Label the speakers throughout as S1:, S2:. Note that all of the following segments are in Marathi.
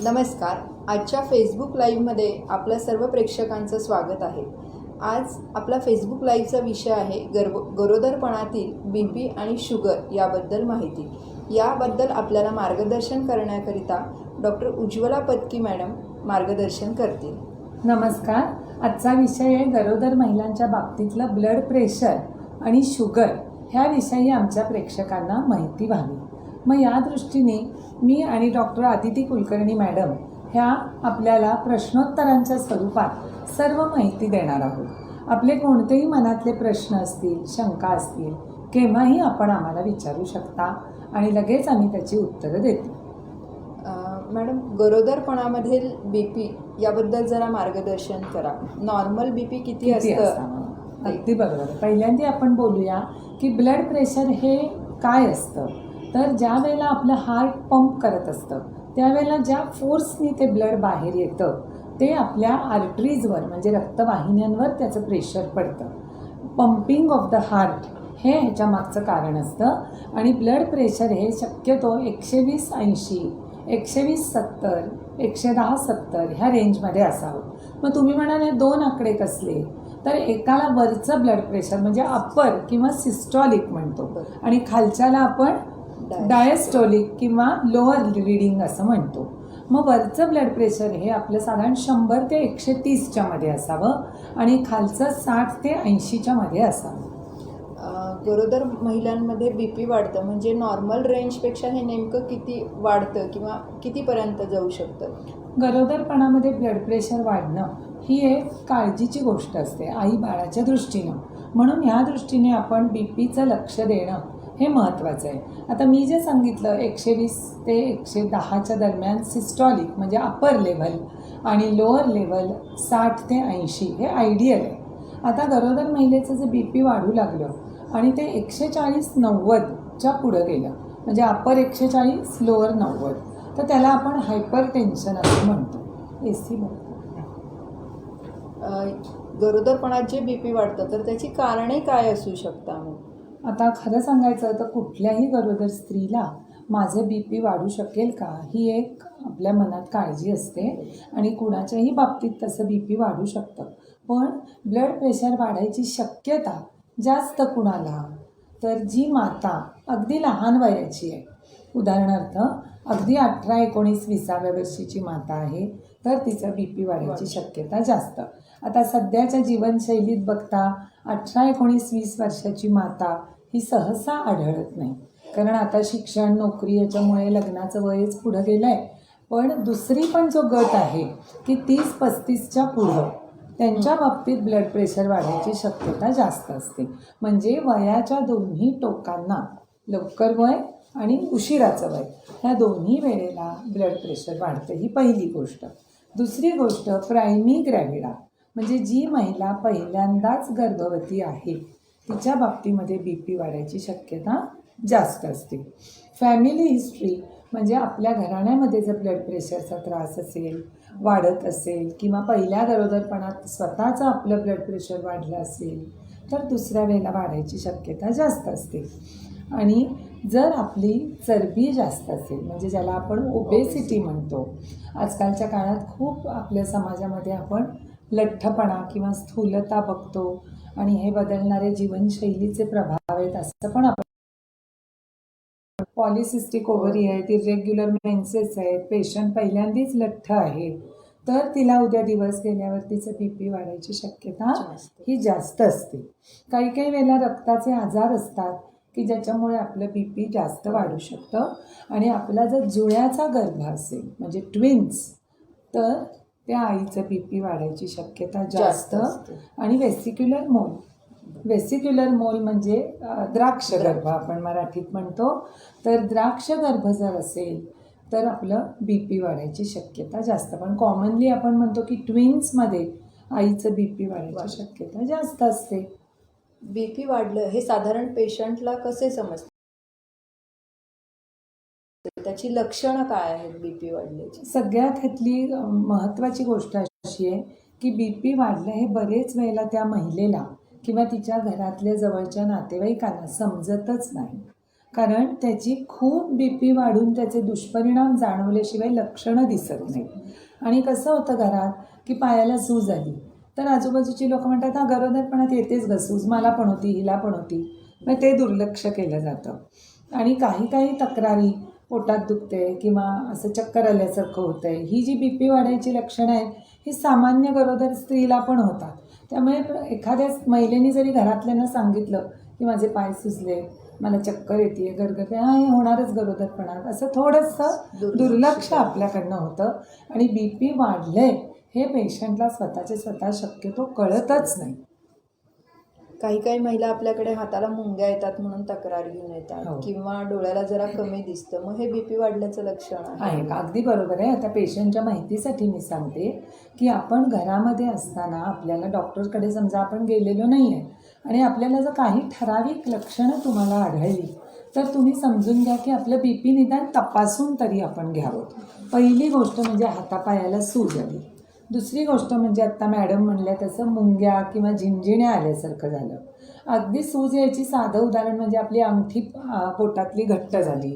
S1: नमस्कार. आजच्या फेसबुक लाईव्हमध्ये आपल्या सर्व प्रेक्षकांचं स्वागत आहे. आज आपला फेसबुक लाईव्हचा विषय आहे गरोदरपणातील BP आणि शुगर याबद्दल माहिती. याबद्दल आपल्याला मार्गदर्शन करण्याकरिता डॉक्टर उज्ज्वला पत्की मॅडम मार्गदर्शन करतील.
S2: नमस्कार. आजचा विषय आहे गरोदर महिलांच्या बाबतीतलं ब्लड प्रेशर आणि शुगर ह्याविषयी आमच्या प्रेक्षकांना माहिती व्हावी. मग या दृष्टीने मी आणि डॉक्टर आदिती कुलकर्णी मॅडम ह्या आपल्याला प्रश्नोत्तरांच्या स्वरूपात सर्व माहिती देणार आहोत. आपले कोणतेही मनातले प्रश्न असतील, शंका असतील, केव्हाही आपण आम्हाला विचारू शकता आणि लगेच आम्ही त्याची उत्तरं देतो.
S1: मॅडम, गरोदरपणामधील BP याबद्दल जरा मार्गदर्शन करा. नॉर्मल BP किती असतं?
S2: अगदी बरोबर. पहिल्यांदा आपण बोलूया की ब्लड प्रेशर हे काय असतं. तर ज्या वेळेला आपलं हार्ट पंप करत असतं त्यावेळेला ज्या फोर्सनी ते ब्लड बाहेर येतं ते आपल्या आर्टरीजवर म्हणजे रक्तवाहिन्यांवर त्याचं प्रेशर पडतं. पंपिंग ऑफ द हार्ट हे ह्याच्या मागचं कारण असतं. आणि ब्लड प्रेशर हे शक्यतो 120-80, 120-70, 110-70 ह्या रेंजमध्ये असावं. मग तुम्ही म्हणाल हे दोन आकडे कसले? तर एकाला वरचं ब्लड प्रेशर म्हणजे अप्पर किंवा सिस्टॉलिक म्हणतो आणि खालच्याला आपण डायस्टोलिक किंवा लोअर रिडिंग असं म्हणतो. मग वरचं ब्लड प्रेशर हे आपलं साधारण 100 ते 130च्या मध्ये असावं आणि खालचं 60 ते 80च्या मध्ये असावं.
S1: गरोदर महिलांमध्ये BP वाढतं म्हणजे नॉर्मल रेंजपेक्षा हे नेमकं किती वाढतं किंवा कितीपर्यंत जाऊ शकतं?
S2: गरोदरपणामध्ये ब्लड प्रेशर वाढणं ही एक काळजीची गोष्ट असते आई बाळाच्या दृष्टीनं. म्हणून ह्या दृष्टीने आपण BPचं लक्ष देणं हे महत्त्वाचं आहे. आता मी जे सांगितलं 120 ते 110च्या दरम्यान सिस्टॉलिक म्हणजे अप्पर लेव्हल आणि लोअर लेव्हल 60 ते 80 हे आयडियल आहे. आता गरोदर महिलेचं जे BP वाढू लागलं आणि ते 140-90च्या पुढं गेलं म्हणजे अप्पर 140 लोअर 90 तर त्याला आपण हायपर टेन्शन असं म्हणतो.
S1: गरोदरपणात जे BP वाढतं तर त्याची कारणे काय असू शकतात?
S2: आता खरं सांगायचं तर कुठल्याही गरोदर स्त्रीला माझं BP वाढू शकेल का ही एक आपल्या मनात काळजी असते आणि कुणाच्याही बाबतीत तसं BP वाढू शकतं. पण ब्लड प्रेशर वाढायची शक्यता जास्त कुणाला तर जी माता अगदी लहान वयाची आहे, उदाहरणार्थ अगदी 18-19-20व्या वर्षीची माता आहे तर तिचं BP वाढायची शक्यता जास्त. आता सध्याच्या जीवनशैलीत बघता 18-19-20 वर्षाची माता ही सहसा आढळत नाही. कारण आता शिक्षण, नोकरी याच्यामुळे लग्नाचं वयच पुढं गेलं आहे. पण दुसरी पण जो गट आहे की 30-35च्या पुढं त्यांच्या बाबतीत ब्लड प्रेशर वाढायची शक्यता जास्त असते. म्हणजे वयाच्या दोन्ही टोकांना लवकर वय आणि उशिराचं वय ह्या दोन्ही वेळेला ब्लड प्रेशर वाढतं. ही पहिली गोष्ट. दुसरी गोष्ट प्रायमी ग्रॅव्हिडा म्हणजे जी महिला पहिल्यांदाच गर्भवती आहे तिच्या बाबतीमध्ये BP वाढायची शक्यता जास्त असते. फॅमिली हिस्ट्री म्हणजे आपल्या घराण्यामध्ये जर ब्लड प्रेशरचा त्रास असेल, वाढत असेल किंवा पहिल्या गरोदरपणात स्वतःचं आपलं ब्लड प्रेशर वाढलं असेल तर दुसऱ्या वेळेला वाढायची शक्यता जास्त असते. आणि जर आपली चरबी जास्त असेल म्हणजे ज्याला आपण ओबेसिटी म्हणतो, आजकालच्या काळात खूप आपल्या समाजामध्ये आपण लठ्ठपणा किंवा स्थूलता बघतो आणि हे बदलणारे जीवनशैलीचे प्रभाव आहेत असं पण आपण. पॉलिसिस्टिक ओव्हरी आहेत, इरेग्युलर मेन्सेस आहेत, पेशंट पहिल्यांदाच लठ्ठ आहे तर तिला उद्या दिवस गेल्यावर तिचं BP वाढायची शक्यता ही जास्त असते. काही काही वेळेला रक्ताचे आजार असतात की ज्याच्यामुळे आपलं BP जास्त वाढू शकतं. आणि आपला जर जुळ्याचा गर्भ असेल म्हणजे ट्विन्स तर त्या आईचं BP वाढायची शक्यता जास्त. आणि वेसिक्युलर मोल म्हणजे द्राक्षगर्भ आपण मराठीत म्हणतो. तर द्राक्षगर्भ जर असेल तर आपलं BP वाढायची शक्यता जास्त. पण कॉमनली आपण म्हणतो की ट्विन्समध्ये आईचं BP वाढायची शक्यता जास्त असते.
S1: BP वाढलं हे साधारण पेशंटला कसे समजते? त्याची लक्षणं काय आहेत BP वाढल्याची?
S2: सगळ्यात ह्यातली महत्त्वाची गोष्ट अशी आहे की BP वाढलं हे बरेच वेळेला त्या महिलेला किंवा तिच्या घरातल्या जवळच्या नातेवाईकांना समजतच नाही. कारण त्याची खूप BP वाढून त्याचे दुष्परिणाम जाणवल्याशिवाय लक्षणं दिसत नाहीत. आणि कसं होतं घरात की पायाला सूज आली तर आजूबाजूची लोक म्हणतात हा गरोदरपणात येतेच ग सूज, मला पण होती, हिला पण होती, मग ते दुर्लक्ष केलं जातं. आणि काही काही तक्रारी पोटात दुखते किंवा असं चक्कर आल्यासारखं होतं आहे, ही जी BP वाढायची लक्षणं आहेत ही सामान्य गरोदर स्त्रीला पण होतात. त्यामुळे एखाद्या महिलेने जरी घरातल्यांना सांगितलं की माझे पाय सुजले, मला चक्कर येते, गरगरते, हा हे होणारच गरोदरपणात, असं थोडंसं दुर्लक्ष आपल्याकडनं होतं. आणि BP वाढले हे पेशंटला स्वतः शक्यतो कळतच नाही.
S1: काही काही महिला आपल्याकडे हाताला मुंग्या येतात म्हणून तक्रार घेऊन येतात
S2: हो.
S1: किंवा डोळ्याला जरा कमी दिसतं, मग हे BP वाढल्याचं लक्षण आहे.
S2: आहे, अगदी बरोबर आहे. आता पेशंटच्या माहितीसाठी मी सांगते की आपण घरामध्ये असताना आपल्याला डॉक्टरकडे समजा आपण गेलेलो नाही आहे आणि आपल्याला जर काही ठराविक लक्षणं तुम्हाला आढळली तर तुम्ही समजून घ्या की आपलं BP निदान तपासून तरी आपण घ्यावं. पहिली गोष्ट म्हणजे हातापायाला सूज आली. दुसरी गोष्ट म्हणजे आत्ता मॅडम म्हणल्या तसं मुंग्या किंवा झिंझिण्या आल्यासारखं झालं. अगदी सूज यायची साधं उदाहरण म्हणजे आपली अंगठी पोटातली घट्ट झाली,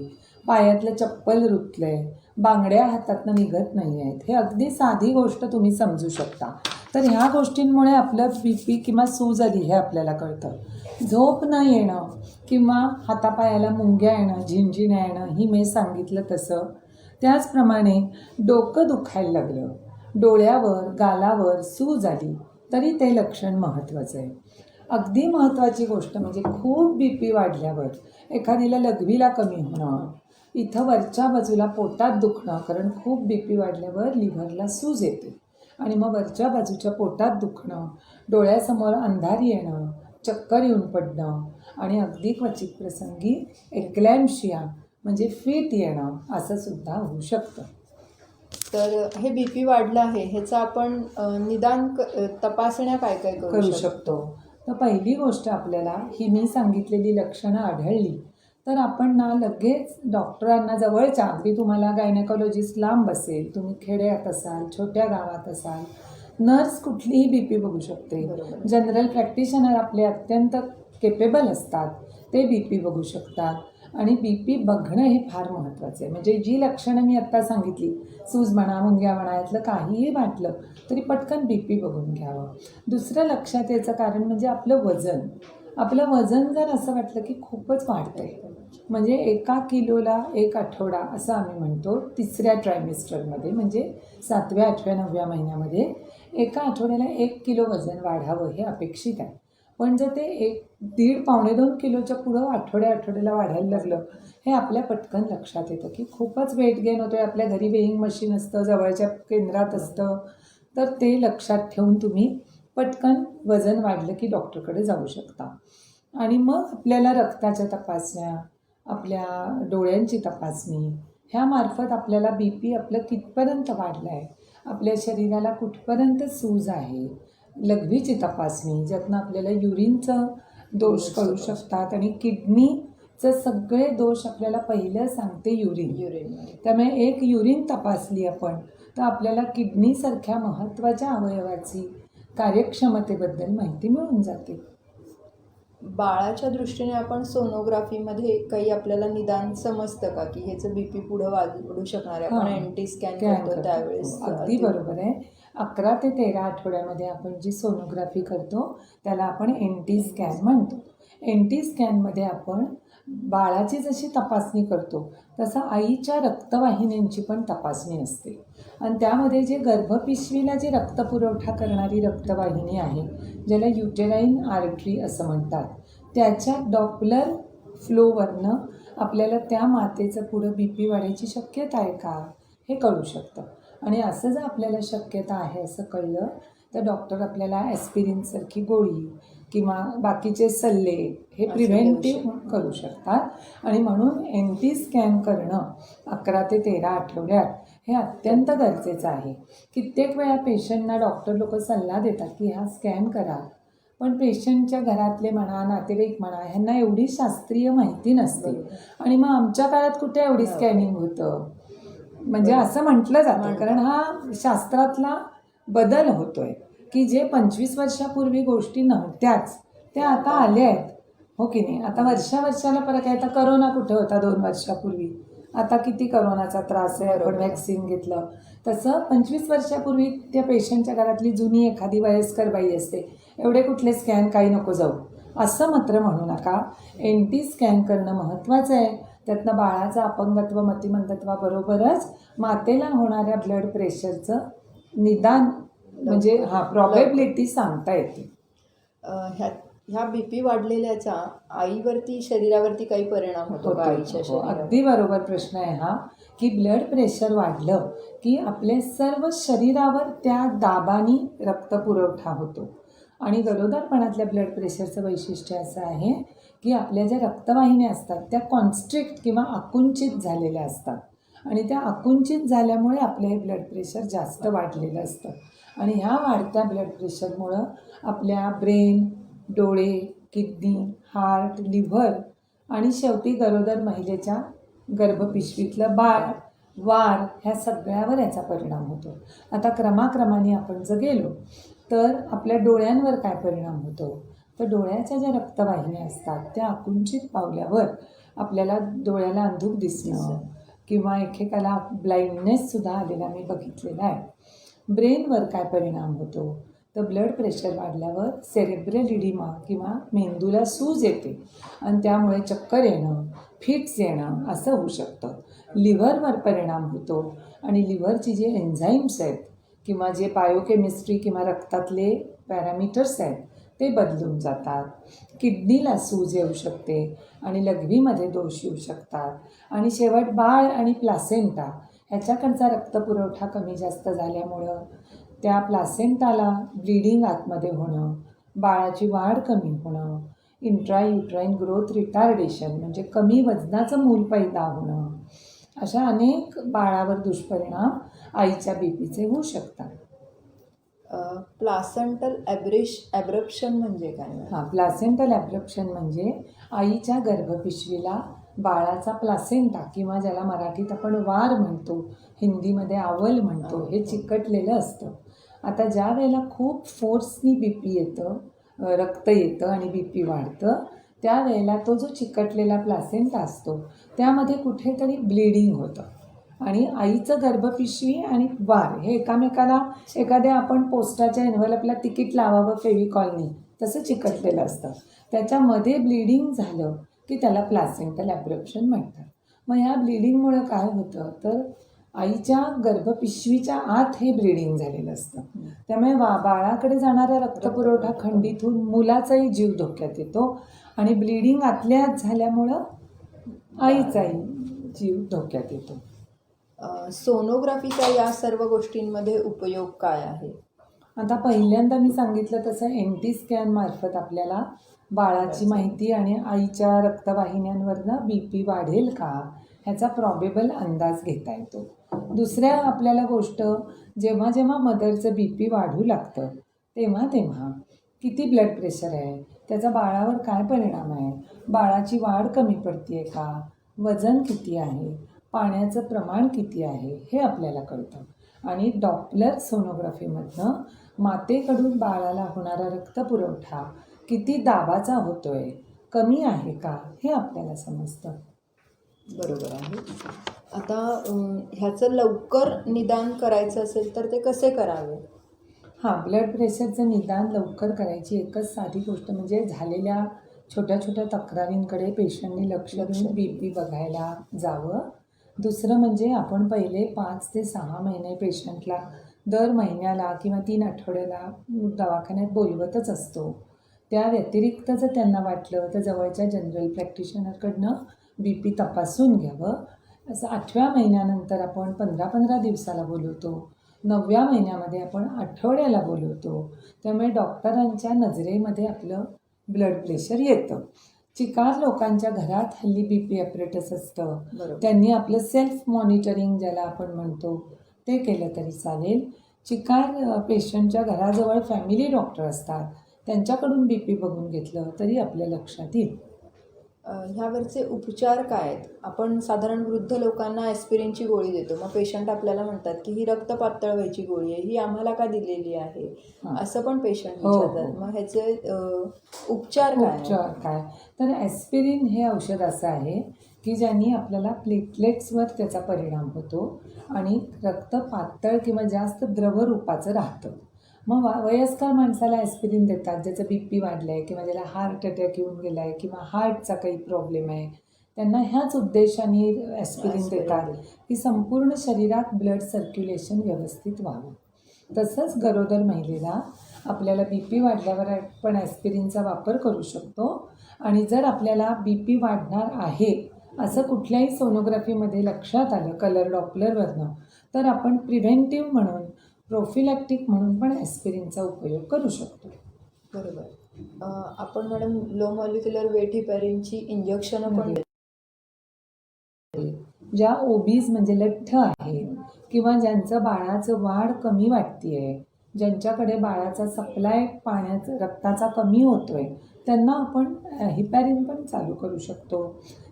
S2: पायातलं चप्पल रुतलंय, बांगड्या हातातनं निघत नाही आहेत, हे अगदी साधी गोष्ट तुम्ही समजू शकता. तर ह्या गोष्टींमुळे आपलं BP किंवा सूज आली हे आपल्याला कळतं. झोप न येणं किंवा हातापायाला मुंग्या येणं, झिंझिण्या येणं, ही मी सांगितलं तसं. त्याचप्रमाणे डोकं दुखायला लागलं, डोळ्यावर गालावर सूज आली तरी ते लक्षण महत्त्वाचं आहे. अगदी महत्त्वाची गोष्ट म्हणजे खूप BP वाढल्यावर एखादीला लघवीला कमी होणं, इथं वरच्या बाजूला पोटात दुखणं, कारण खूप BP वाढल्यावर लिव्हरला सूज येते आणि मग वरच्या बाजूच्या पोटात दुखणं, डोळ्यासमोर अंधारी येणं, चक्कर येऊन पडणं आणि अगदी क्वचित प्रसंगी एक्लॅम्पशिया म्हणजे फिट येणं असं सुद्धा होऊ शकतं.
S1: तर हे BP वाढलं आहे ह्याचं आपण निदान तपासण्या काय काय
S2: करू शकतो. तर पहिली गोष्ट आपल्याला ही मी सांगितलेली लक्षणं आढळली तर आपण ना लगेच डॉक्टरांना जवळच्या, अगदी तुम्हाला गायनेकॉलॉजिस्ट लांब असेल, तुम्ही खेड्यात असाल, छोट्या गावात असाल, नर्स कुठलीही BP बघू शकते.
S1: बरोबर.
S2: जनरल प्रॅक्टिशनर आपले अत्यंत केपेबल असतात, ते BP बघू शकतात. आणि BP बघणं हे फार महत्त्वाचं आहे. म्हणजे जी लक्षणं मी आत्ता सांगितली, सूज म्हणा, मुंग्या म्हणा, यातलं काहीही वाटलं तरी पटकन BP बघून घ्यावं. दुसरं लक्षात यायचं कारण म्हणजे आपलं वजन. आपलं वजन जर असं वाटलं की खूपच वाढतं आहे, म्हणजे 1 किलोला 1 आठवडा असं आम्ही म्हणतो, तिसऱ्या ट्रायमिस्टरमध्ये म्हणजे 7व्या, 8व्या, 9व्या महिन्यामध्ये 1 आठवड्याला 1 किलो वजन वाढावं हे अपेक्षित आहे. पण जर ते 1.5-2 किलोच्या पुढं आठवड्याला वाढायला लागलं, हे आपल्या पटकन लक्षात येतं की खूपच वेट गेन होतो आहे. आपल्या घरी वेइंग मशीन असतं, जवळच्या केंद्रात असतं, तर ते लक्षात ठेवून तुम्ही पटकन वजन वाढलं की डॉक्टरकडे जाऊ शकता. आणि मग आपल्याला रक्ताच्या तपासण्या, आपल्या डोळ्यांची तपासणी, ह्यामार्फत आपल्याला BP आपलं कितपर्यंत वाढलं आहे, आपल्या शरीराला कुठपर्यंत सूज आहे, लघवीची तपासणी ज्यातनं आपल्याला युरिनचं दोष कळू शकतात आणि किडनीचं सगळे दोष आपल्याला पहिलं सांगते युरिन. त्यामुळे एक युरिन तपासली आपण तर आपल्याला किडनीसारख्या महत्त्वाच्या अवयवाची कार्यक्षमतेबद्दल माहिती मिळून जाते.
S1: बाळाच्या दृष्टीने आपण सोनोग्राफीमध्ये काही आपल्याला निदान समजतं का की ह्याचं BP पुढं वाढू शकणार आहे? आपण NT स्कॅन करतो त्यावेळेस.
S2: अगदी बरोबर आहे. 11 ते 13 आठवड्यामध्ये आपण जी सोनोग्राफी करतो त्याला आपण NT स्कॅन म्हणतो. NT स्कॅनमध्ये आपण बाळाची जशी तपासणी करतो तसं आईच्या रक्तवाहिन्यांची पण तपासणी असते आणि त्यामध्ये जे गर्भपिशवीला जे रक्तपुरवठा करणारी रक्तवाहिनी आहे, ज्याला युटेराईन आर्टरी असं म्हणतात, त्याच्या डॉपलर फ्लोवरनं आपल्याला त्या मातेचं पुढं BP वाढायची शक्यता आहे का हे कळू शकतं. आणि असं जर आपल्याला शक्यता आहे असं कळलं तर डॉक्टर आपल्याला ॲस्पिरिनसारखी गोळी किंवा बाकीचे सल्ले हे प्रिव्हेंटिव्ह करू शकतात. आणि म्हणून NT स्कॅन करणं 11 ते 13 आठवड्यात हे अत्यंत गरजेचं आहे. कित्येक वेळा पेशंटना डॉक्टर लोक सल्ला देतात की हा स्कॅन करा, पण पेशंटच्या घरातले म्हणा, नातेवाईक म्हणा, ह्यांना एवढी शास्त्रीय माहिती नसते. आणि मग आमच्या काळात कुठे एवढी स्कॅनिंग होतं, म्हणजे असं म्हटलं जातं. कारण हा शास्त्रातला बदल होतोय की जे 25 वर्षापूर्वी गोष्टी नव्हत्याच त्या आता आल्या आहेत. हो की नाही. आता वर्षाला फरक आहे. आता करोना कुठे होता 2 वर्षापूर्वी, आता किती करोनाचा त्रास आहे. आपण
S1: बरोबर.
S2: व्हॅक्सिन घेतलं. तसं 25 वर्षापूर्वी त्या पेशंटच्या घरातली जुनी एखादी वयस्कर बाई असते, एवढे कुठले स्कॅन, काही नको जाऊ असं मात्र म्हणू नका. NT स्कॅन करणं महत्त्वाचं आहे. त्यातनं बाळाचं अपंगत्व, मतिमंदत्वाबरोबरच मातेला होणाऱ्या ब्लड प्रेशरचं निदान म्हणजे प्रॉबेबिलिटी सांगता येते.
S1: ह्या BP वाढलेल्याचा आईवरती, शरीरावरती काही परिणाम होतो का आईच्या
S2: हो,
S1: शरीरावर?
S2: अगदी बरोबर प्रश्न आहे हा, की ब्लड प्रेशर वाढलं की आपले सर्व शरीरावर त्या दाबाने रक्तपुरवठा होतो. आणि गरोदरपणातल्या ब्लड प्रेशरचं वैशिष्ट्य असं आहे की आपल्या ज्या रक्तवाहिन्या असतात त्या कॉन्स्ट्रिक्ट किंवा आकुंचित झालेल्या असतात. आणि त्या आकुंचित झाल्यामुळे आपलं हे ब्लड प्रेशर जास्त वाढलेलं असतं. आणि ह्या वाढत्या ब्लड प्रेशरमुळं आपल्या ब्रेन, डोळे, किडनी, हार्ट, लिव्हर आणि शेवटी गरोदर महिलेच्या गर्भपिशवीतलं बाळ, वार ह्या सगळ्यावर याचा परिणाम होतो. आता क्रमाक्रमाने आपण जर गेलो तर आपल्या डोळ्यांवर काय परिणाम होतो, तर डोळ्याच्या ज्या रक्तवाहिन्या असतात त्या आकुंचित पावल्यावर आपल्याला डोळ्याला अंधुक दिसणं किंवा एकेकाला ब्लाइंडनेससुद्धा आलेला मी बघितलेला आहे. ब्रेनवर काय परिणाम होतो, तर ब्लड प्रेशर वाढल्यावर सेरेब्रल इडिमा किंवा मेंदूला सूज येते आणि त्यामुळे चक्कर येणं, फिट्स येणं असं होऊ शकतं. लिव्हरवर परिणाम होतो आणि लिव्हरची जे एन्झाईम्स आहेत किंवा जे बायोकेमिस्ट्री किंवा रक्तातले पॅरामीटर्स आहेत ते बदलून जातात. किडनीला सूज येऊ शकते आणि लघवीमध्ये दोष येऊ शकतात. आणि शेवट बाळ आणि प्लासेंटा ह्याच्याकडचा रक्तपुरवठा कमी जास्त झाल्यामुळं त्या प्लासेंटाला ब्लिडिंग आतमध्ये होणं, बाळाची वाढ कमी होणं, इंट्रायुट्राईन ग्रोथ रिटार्डेशन म्हणजे कमी वजनाचं मूल पैदा होणं, अशा अनेक बाळावर दुष्परिणाम आईच्या BPचे होऊ शकतात.
S1: प्लासेंटल ॲब्रप्शन म्हणजे काय?
S2: प्लासेंटल ॲब्रप्शन म्हणजे आईच्या गर्भपिशवीला बाळाचा प्लासेंटा किंवा ज्याला मराठीत आपण वार म्हणतो, हिंदीमध्ये आवल म्हणतो, हे चिकटलेलं असतं. आता ज्या वेळेला खूप फोर्सनी BP येतं, रक्त येतं आणि BP वाढतं, त्यावेळेला तो जो चिकटलेला प्लासेंटा असतो त्यामध्ये कुठेतरी ब्लिडिंग होतं आणि आईचं गर्भपिशवी आणि वार हे एकामेकाला एखाद्या आपण पोस्टाच्या एन्व्हलपला तिकीट लावावं फेविकॉलनी तसं चिकटलेलं असतं. त्याच्यामध्ये ब्लिडिंग झालं की त्याला प्लासेंटल ॲब्रप्शन म्हणतात. मग ह्या ब्लिडिंगमुळं काय होतं, तर आईच्या गर्भपिशवीच्या आत हे ब्लिडिंग झालेलं असतं. त्यामुळे बाळाकडे जाणारा रक्तपुरवठा खंडित होऊन मुलाचाही जीव धोक्यात येतो आणि ब्लिडिंग आतल्या आत झाल्यामुळं आईचाही जीव धोक्यात येतो.
S1: सोनोग्राफीचा या सर्व गोष्टींमध्ये उपयोग काय आहे?
S2: आता पहिल्यांदा मी सांगितलं तसं NT स्कॅन मार्फत आपल्याला बाळाची माहिती आणि आईच्या रक्तवाहिन्यांवरनं BP वाढेल का ह्याचा प्रॉबेबल अंदाज घेता येतो. दुसऱ्या आपल्याला गोष्ट, जेव्हा जेव्हा मदरचं BP वाढू लागतं तेव्हा किती ब्लड प्रेशर आहे, त्याचा बाळावर काय परिणाम आहे, बाळाची वाढ कमी पडते आहे का, वजन किती आहे, पाण्याचं प्रमाण किती आहे हे आपल्याला कळतं. आणि डॉपलर सोनोग्राफीमधनं मातेकडून बाळाला होणारा रक्तपुरवठा किती दाबाचा होतो आहे, कमी आहे का हे आपल्याला समजतं.
S1: बरोबर आहे. आता ह्याचं लवकर निदान करायचं असेल तर ते कसे करावे?
S2: ब्लड प्रेशरचं निदान लवकर करायची एकच साधी गोष्ट म्हणजे झालेल्या छोट्या छोट्या तक्रारींकडे पेशंटनी लक्ष देऊन BP बघायला जावं. दुसरं म्हणजे आपण पहिले 5 ते 6 महिने पेशंटला दर महिन्याला किंवा 3 आठवड्याला दवाखान्यात बोलवतच असतो. त्या व्यतिरिक्त जर त्यांना वाटलं तर जवळच्या जनरल प्रॅक्टिशनरकडनं BP तपासून घ्यावं. असं 8व्या महिन्यानंतर आपण 15-15 दिवसाला बोलवतो, 9व्या महिन्यामध्ये आपण आठवड्याला बोलवतो. त्यामुळे डॉक्टरांच्या नजरेमध्ये आपलं ब्लड प्रेशर येतं. चिकार लोकांच्या घरात हल्ली BP ॲपरेटस असतं, त्यांनी आपलं सेल्फ मॉनिटरिंग ज्याला आपण म्हणतो ते केलं तरी चालेल. चिकार पेशंटच्या घराजवळ फॅमिली डॉक्टर असतात, त्यांच्याकडून BP बघून घेतलं तरी आपल्या लक्षात येईल.
S1: ह्यावरचे उपचार काय आहेत? आपण साधारण वृद्ध लोकांना ॲस्पिरिनची गोळी देतो, मग पेशंट आपल्याला म्हणतात की ही रक्त पातळ व्हायची गोळी आहे, ही आम्हाला का दिलेली आहे,
S2: हां.
S1: असं पण पेशंट
S2: हो, हो.
S1: विचारतात. मग ह्याचे उपचार काय आहेत?
S2: उपचार काय तर ॲस्पिरिन हे औषध असं आहे की ज्यांनी आपल्याला प्लेटलेट्सवर त्याचा परिणाम होतो आणि रक्त पातळ किंवा जास्त द्रवरूपाचं राहतं. मग वयस्कर माणसाला ॲस्पिरिन देतात ज्याचं BP वाढलं आहे किंवा ज्याला हार्ट अटॅक येऊन गेला आहे किंवा हार्टचा काही प्रॉब्लेम आहे, त्यांना ह्याच उद्देशाने ॲस्पिरिन देतात की संपूर्ण शरीरात ब्लड सर्क्युलेशन व्यवस्थित व्हावं. तसंच गरोदर महिलेला आपल्याला BP वाढल्यावर आपण ॲस्पिरिनचा वापर करू शकतो. आणि जर आपल्याला BP वाढणार आहे असं कुठल्याही सोनोग्राफीमध्ये लक्षात आलं कलर डॉपलरवरनं, तर आपण प्रिव्हेंटिव्ह म्हणून प्रोफिलॅक्टिक म्हणून पण ॲस्पिरिनचा उपयोग करू शकतो.
S1: बरोबर. आपण मॅडम लो मॉलिक्युलर वेट हिपॅरिनची इंजेक्शनं पण देतो.
S2: ज्या ओबीज म्हणजे लठ्ठ आहेत किंवा ज्यांचं बाळाचं वाढ कमी वाटते आहे, ज्यांच्याकडे बाळाचा सप्लाय पाण्याचा रक्ताचा कमी होतो आहे, त्यांना आपण हिपॅरिन पण चालू करू शकतो.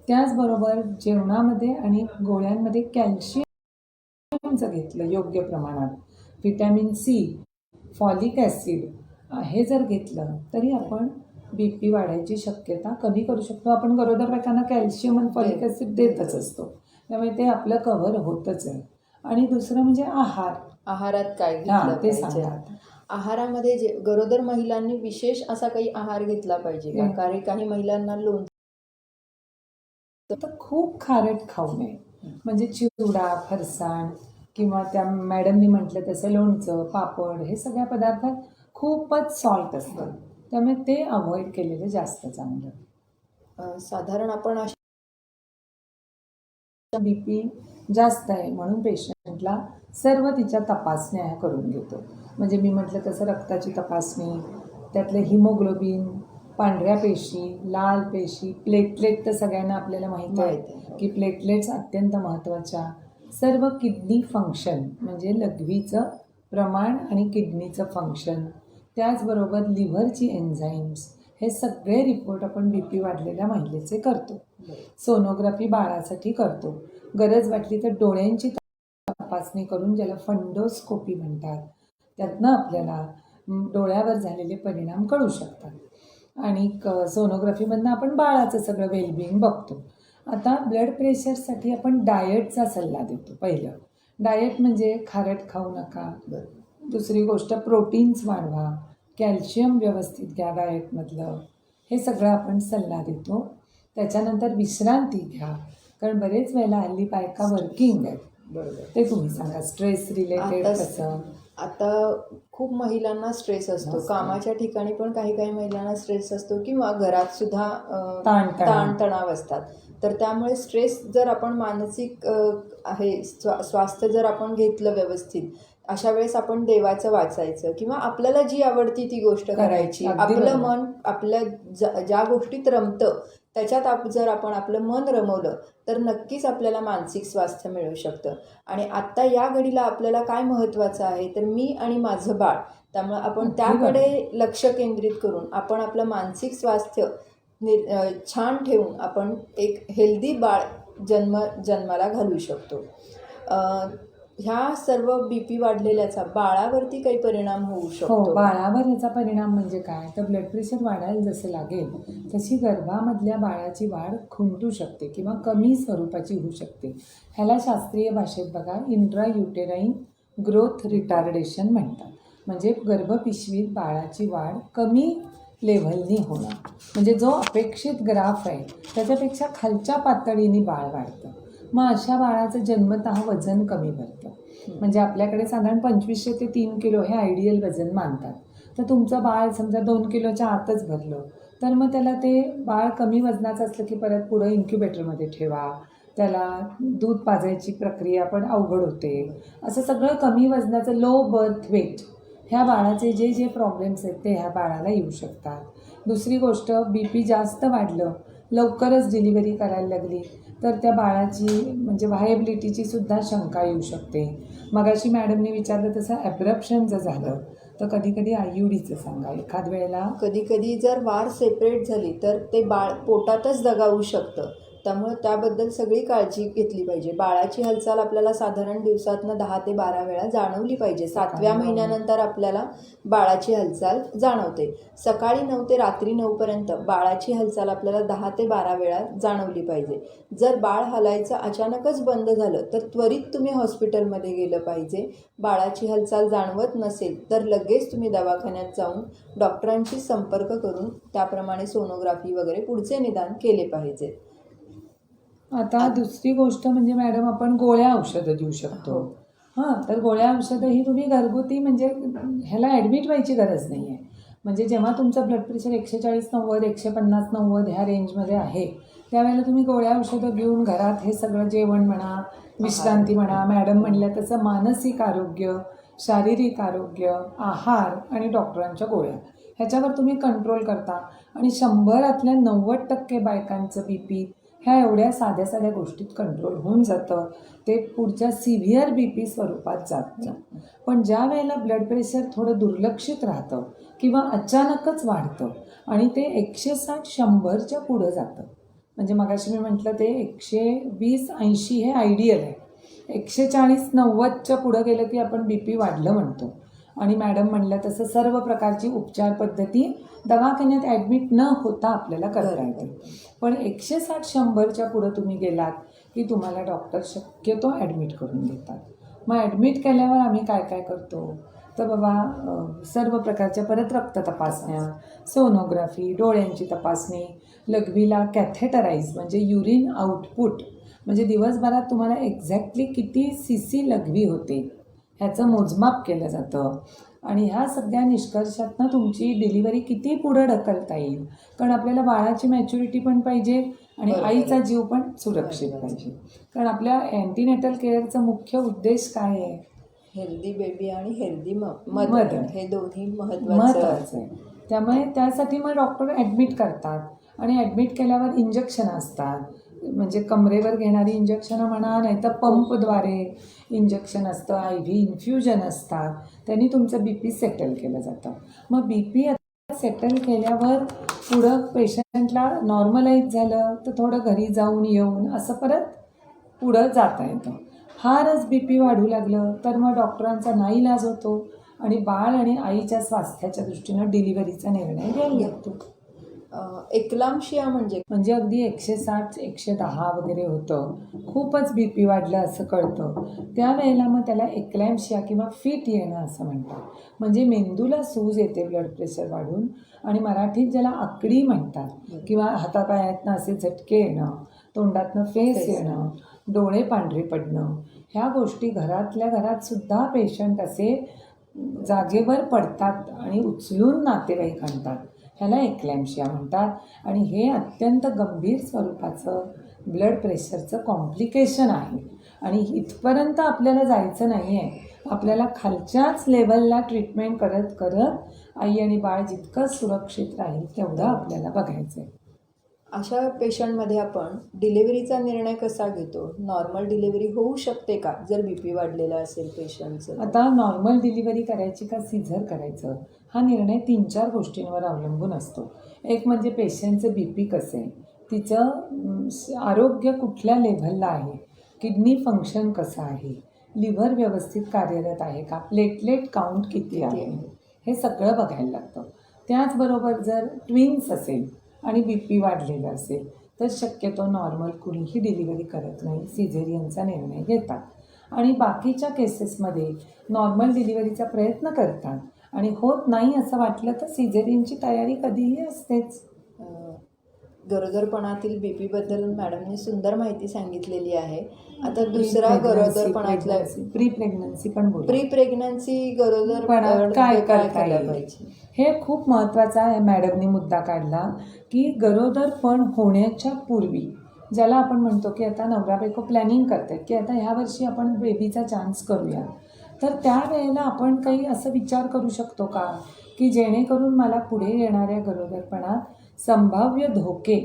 S2: त्याचबरोबर जेवणामध्ये आणि गोळ्यांमध्ये कॅल्शियमचं घेतलं योग्य प्रमाणात, व्हिटॅमिन C, फॉलिक ॲसिड हे जर घेतलं तरी आपण BP वाढायची शक्यता कमी करू शकतो. आपण गरोदर बायकांना कॅल्शियम आणि फॉलिक ॲसिड देतच असतो, त्यामुळे ते आपलं कव्हर होतच आहे. आणि दुसरं म्हणजे
S1: आहारात काय घेतलं
S2: हां ते
S1: पाहिजे?
S2: सांगा आता.
S1: आहारामध्ये जे गरोदर महिलांनी विशेष असा काही आहार घेतला पाहिजे का? कारण काही महिलांना लोणचं
S2: तर खूप खारट खाऊ नये. म्हणजे चिवडा, फरसाण किंवा त्या मॅडमनी म्हटलं तसं लोणचं, पापड हे सगळ्या पदार्थात खूपच सॉल्ट असतं, त्यामुळे ते अवॉइड केलेलं जास्त चांगलं.
S1: साधारण आपण
S2: BP जास्त आहे म्हणून पेशंटला सर्व तिच्या तपासण्या ह्या करून घेतो. म्हणजे मी म्हटलं तसं रक्ताची तपासणी, त्यातलं हिमोग्लोबिन, पांढऱ्या पेशी, लाल पेशी, प्लेटलेट तर सगळ्यांना आपल्याला माहीत आहे की प्लेटलेट्स अत्यंत महत्त्वाच्या. सर्व किडनी फंक्शन म्हणजे लघवीचं प्रमाण आणि किडनीचं फंक्शन, त्याचबरोबर लिव्हरची एन्झाईम्स, हे सगळे रिपोर्ट आपण BP वाढलेल्या महिलेचे करतो. सोनोग्राफी बाळासाठी करतो. गरज वाटली तर डोळ्यांची तपासणी करून ज्याला फंडोस्कोपी म्हणतात, त्यातनं आपल्याला डोळ्यावर झालेले परिणाम कळू शकतात. आणि सोनोग्राफीमधनं आपण बाळाचं सगळं वेलबिंग बघतो. आता ब्लड प्रेशरसाठी आपण डाएटचा सल्ला देतो. पहिलं डाएट म्हणजे खारट खाऊ नका. दुसरी गोष्ट प्रोटीन्स वाढवा, कॅल्शियम व्यवस्थित घ्या डाएटमधलं, हे सगळं आपण सल्ला देतो. त्याच्यानंतर विश्रांती घ्या, कारण बरेच वेळेला हल्ली बायका वर्किंग आहेत.
S1: बरोबर.
S2: ते तुम्ही सांगा स्ट्रेस रिलेटेड कसं?
S1: आता खूप महिलांना स्ट्रेस असतो, कामाच्या ठिकाणी पण काही काही महिलांना स्ट्रेस असतो किंवा घरात सुद्धा ताणतणाव असतात. तर त्यामुळे स्ट्रेस जर आपण मानसिक स्वास्थ्य जर आपण घेतलं व्यवस्थित, अशा वेळेस आपण देवाचं वाचायचं किंवा आपल्याला जी आवडती ती गोष्ट करायची. आपलं मन आपल्या ज्या गोष्टीत रमतं त्याच्यात जर आपण आपलं मन रमवलं तर नक्कीच आपल्याला मानसिक स्वास्थ्य मिळू शकतं. आणि आत्ता या घडीला आपल्याला काय महत्त्वाचं आहे तर मी आणि माझं बाळ, त्यामुळे आपण त्याकडे लक्ष केंद्रित करून आपण आपलं मानसिक स्वास्थ्य छान ठेवून आपण एक हेल्दी बाळ जन्माला घालू शकतो. ह्या सर्व BP वाढलेल्याचा बाळावरती काही परिणाम होऊ शकतो?
S2: हो, बाळावर ह्याचा परिणाम म्हणजे काय तर ब्लड प्रेशर वाढायला जसं लागेल तशी गर्भामधल्या बाळाची वाढ खुंटू शकते किंवा कमी स्वरूपाची होऊ शकते. ह्याला शास्त्रीय भाषेत बघा इंट्रायुटेराईन ग्रोथ रिटार्डेशन म्हणतात. म्हणजे गर्भपिशवीत बाळाची वाढ कमी लेव्हलनी होणं, म्हणजे जो अपेक्षित ग्राफ आहे त्याच्यापेक्षा खालच्या पातळीने बाळ वाढतं. मग अशा बाळाचं जन्मतः वजन कमी भरतं. म्हणजे आपल्याकडे साधारण 2500 ते 3 किलो हे आयडियल वजन मानतात. तर तुमचं बाळ समजा 2 किलोच्या आतच भरलं तर मग त्याला ते बाळ कमी वजनाचं असलं की परत पुढं इन्क्युबेटरमध्ये ठेवा, त्याला दूध पाजायची प्रक्रिया पण अवघड होते. असं सगळं कमी वजनाचं लो बर्थ वेट ह्या बाळाचे जे प्रॉब्लेम्स आहेत ते ह्या बाळाला येऊ शकतात. दुसरी गोष्ट BP जास्त वाढलं, लवकरच डिलिव्हरी करायला लागली तर त्या बाळाची म्हणजे व्हायबिलिटीची सुद्धा शंका येऊ शकते. मगाशी मॅडमने विचारलं तसं ॲब्रप्शन जर झालं तर कधी कधी IUDचं सांगा. एखाद वेळेला
S1: कधी कधी जर वार सेपरेट झाली तर ते बाळ पोटातच दगावू शकतं. त्यामुळे त्याबद्दल सगळी काळजी घेतली पाहिजे. बाळाची हालचाल आपल्याला साधारण दिवसातनं 10 ते 12 वेळा जाणवली पाहिजे. 7व्या महिन्यानंतर आपल्याला बाळाची हालचाल जाणवते. सकाळी 9 ते रात्री 9 पर्यंत बाळाची हालचाल आपल्याला 10 ते 12 वेळा जाणवली पाहिजे. जर बाळ हलायचं अचानकच बंद झालं तर त्वरित तुम्ही हॉस्पिटलमध्ये गेलं पाहिजे. बाळाची हालचाल जाणवत नसेल तर लगेच तुम्ही दवाखान्यात जाऊन डॉक्टरांशी संपर्क करून त्याप्रमाणे सोनोग्राफी वगैरे पुढचे निदान केले पाहिजे.
S2: आता दुसरी गोष्ट म्हणजे मॅडम आपण गोळ्या औषधं देऊ शकतो. हां, तर गोळ्या औषधं ही तुम्ही घरगुती म्हणजे ह्याला ॲडमिट व्हायची गरज नाही आहे. म्हणजे जेव्हा तुमचं ब्लड प्रेशर 140-90 150-90 ह्या रेंजमध्ये आहे त्यावेळेला तुम्ही गोळ्या औषधं घेऊन घरात हे सगळं जेवण म्हणा, विश्रांती म्हणा, मॅडम म्हणल्या तसं मानसिक आरोग्य, शारीरिक आरोग्य, आहार आणि डॉक्टरांच्या गोळ्या ह्याच्यावर तुम्ही कंट्रोल करता आणि 100 90% बायकांचं BP ह्या एवढ्या साध्या साध्या गोष्टीत कंट्रोल होऊन जातं. ते पुढच्या सिव्हिअर BP स्वरूपात जातं. पण ज्या वेळेला ब्लड प्रेशर थोडं दुर्लक्षित राहतं किंवा अचानकच वाढतं आणि ते 160-100च्या पुढं जातं. म्हणजे मगाशी मी म्हटलं ते 120-80 हे आयडियल आहे. 140-90च्या पुढं गेलं की आपण BP वाढलं म्हणतो. आणि मॅडम म्हणलं तसं सर्व प्रकारची उपचार पद्धती दवाखान्यात ॲडमिट न होता आपल्याला करता येते. पण 160-100च्या पुढं तुम्ही गेलात की तुम्हाला डॉक्टर शक्यतो ॲडमिट करून देतात. मग ॲडमिट केल्यावर आम्ही काय काय करतो तर बाबा सर्व प्रकारच्या परत रक्त तपासण्या, सोनोग्राफी, डोळ्यांची तपासणी, लघवीला कॅथेटराईज म्हणजे युरिन आउटपुट म्हणजे दिवसभरात तुम्हाला एक्झॅक्टली किती CC लघवी होते ह्याचं मोजमाप केलं जातं. आणि ह्या सगळ्या निष्कर्षातनं तुमची डिलिव्हरी किती पुढं ढकलता येईल. कारण आपल्याला बाळाची मॅच्युरिटी पण पाहिजे आणि आईचा जीव पण सुरक्षित पाहिजे. कारण आपल्या अँटीनेटल केअरचा मुख्य उद्देश काय आहे?
S1: हेल्दी बेबी आणि हेल्दी मदर हे दोन्ही महत्त्वाचं
S2: महत्त्वाचं आहे. त्यामुळे त्यासाठी मग डॉक्टर ॲडमिट करतात आणि ॲडमिट केल्यावर इंजेक्शन असतात. म्हणजे कमरेवर घेणारी इंजेक्शनं म्हणा नाही तर पंपद्वारे इंजेक्शन असतं, IV इन्फ्युजन असतात. त्यांनी तुमचं BP सेटल केलं जातं. मग BP सेटल केल्यावर पुढं पेशंटला नॉर्मलाईज झालं तर थोडं घरी जाऊन येऊन असं परत पुढं जाता येतं. फारच BP वाढू लागलं तर मग डॉक्टरांचा नाईलाज होतो आणि बाळ आणि आईच्या स्वास्थ्याच्या दृष्टीनं डिलिव्हरीचा निर्णय घ्यायला लागतो.
S1: एक्लाम्शिया म्हणजे
S2: अगदी 160-110 वगैरे होतं, खूपच BP वाढलं असं कळतं. त्यावेळेला मग त्याला एक्लॅम्शिया किंवा फिट येणं असं म्हणतात. म्हणजे मेंदूला सूज येते ब्लड प्रेशर वाढून आणि मराठीत ज्याला आकडी म्हणतात किंवा हातापायातनं असे झटके येणं, तोंडातनं फेस येणं, डोळे पांढरे पडणं ह्या गोष्टी घरातल्या घरात सुद्धा पेशंट असे जागेवर पडतात आणि उचलून नातेवाईक आणतात. ह्याला एक्लॅम्शिया म्हणतात. आणि हे अत्यंत गंभीर स्वरूपाचं ब्लड प्रेशरचं कॉम्प्लिकेशन आहे आणि इथपर्यंत आपल्याला जायचं नाही आहे. आपल्याला खालच्याच लेवलला ट्रीटमेंट करत करत आई आणि बाळ जितकं सुरक्षित राहील तेवढं आपल्याला बघायचं आहे.
S1: अशा पेशंटमध्ये आपण डिलिव्हरीचा निर्णय कसा घेतो? नॉर्मल डिलिव्हरी होऊ शकते का जर BP वाढलेला असेल पेशंटचं?
S2: आता नॉर्मल डिलिव्हरी करायची का सिझर करायचं हा निर्णय 3-4 गोष्टींवर अवलंबून असतो. एक म्हणजे पेशंटचं BP कसं आहे, तिचं आरोग्य कुठल्या लेव्हलला आहे, किडनी फंक्शन कसं आहे, लिव्हर व्यवस्थित कार्यरत आहे का, प्लेटलेट काउंट किती आहे, हे सगळं बघायला लागतं. त्याचबरोबर जर ट्विन्स असेल आणि BP वाढलेलं असेल तर शक्यतो नॉर्मल कुणीही डिलिव्हरी करत नाही, सिझेरियनचा निर्णय घेतात. आणि बाकीच्या केसेसमध्ये नॉर्मल डिलिव्हरीचा प्रयत्न करतात आणि होत नाही असं वाटलं तर सिझेरियनची तयारी कधीही असतेच.
S1: गरोदरपणातील BP बद्दल मॅडमने सुंदर माहिती सांगितलेली आहे. आता दुसरा गरोदरपणातला
S2: प्री प्रेग्नन्सी पण बोलू.
S1: प्री प्रेग्नन्सी गरोदरपणात
S2: काय
S1: काय
S2: करता
S1: केलं
S2: येईल
S1: पाहिजे?
S2: हे खूप महत्त्वाचा आहे. मॅडमनी मुद्दा काढला की गरोदरपण होण्याच्या पूर्वी ज्याला आपण म्हणतो की आता नवरा बायको प्लॅनिंग करतात की आता ह्या वर्षी आपण बेबीचा चान्स करूया, तर त्यावेळेला आपण काही असं विचार करू शकतो का की जेणेकरून मला पुढे येणाऱ्या गरोदरपणात संभाव्य धोके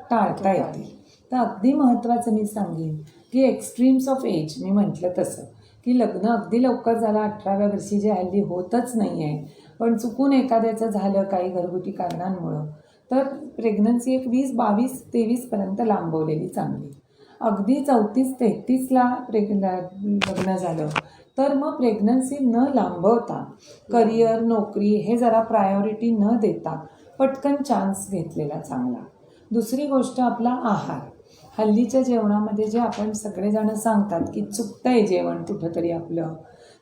S2: टाळता येतील. तर अगदी महत्त्वाचं मी सांगेन की एक्स्ट्रीम्स ऑफ एज मी म्हटलं तसं की लग्न अगदी लवकर झालं 18व्या वर्षी जे हल्ली होतच नाही आहे, पण चुकून एखाद्याचं झालं काही घरगुती कारणांमुळं तर प्रेग्नन्सी एक 20-22-23पर्यंत लांबवलेली चांगली. अगदी 34-33ला लग्न झालं तर मग प्रेग्नन्सी न लांबवता करिअर नोकरी हे जरा प्रायोरिटी न देता पटकन चान्स घेतलेला चांगला. दुसरी गोष्ट आपला आहार. हल्लीच्या जेवणामध्ये जे आपण सगळेजण सांगतात की चुकतंय जेवण कुठंतरी आपलं,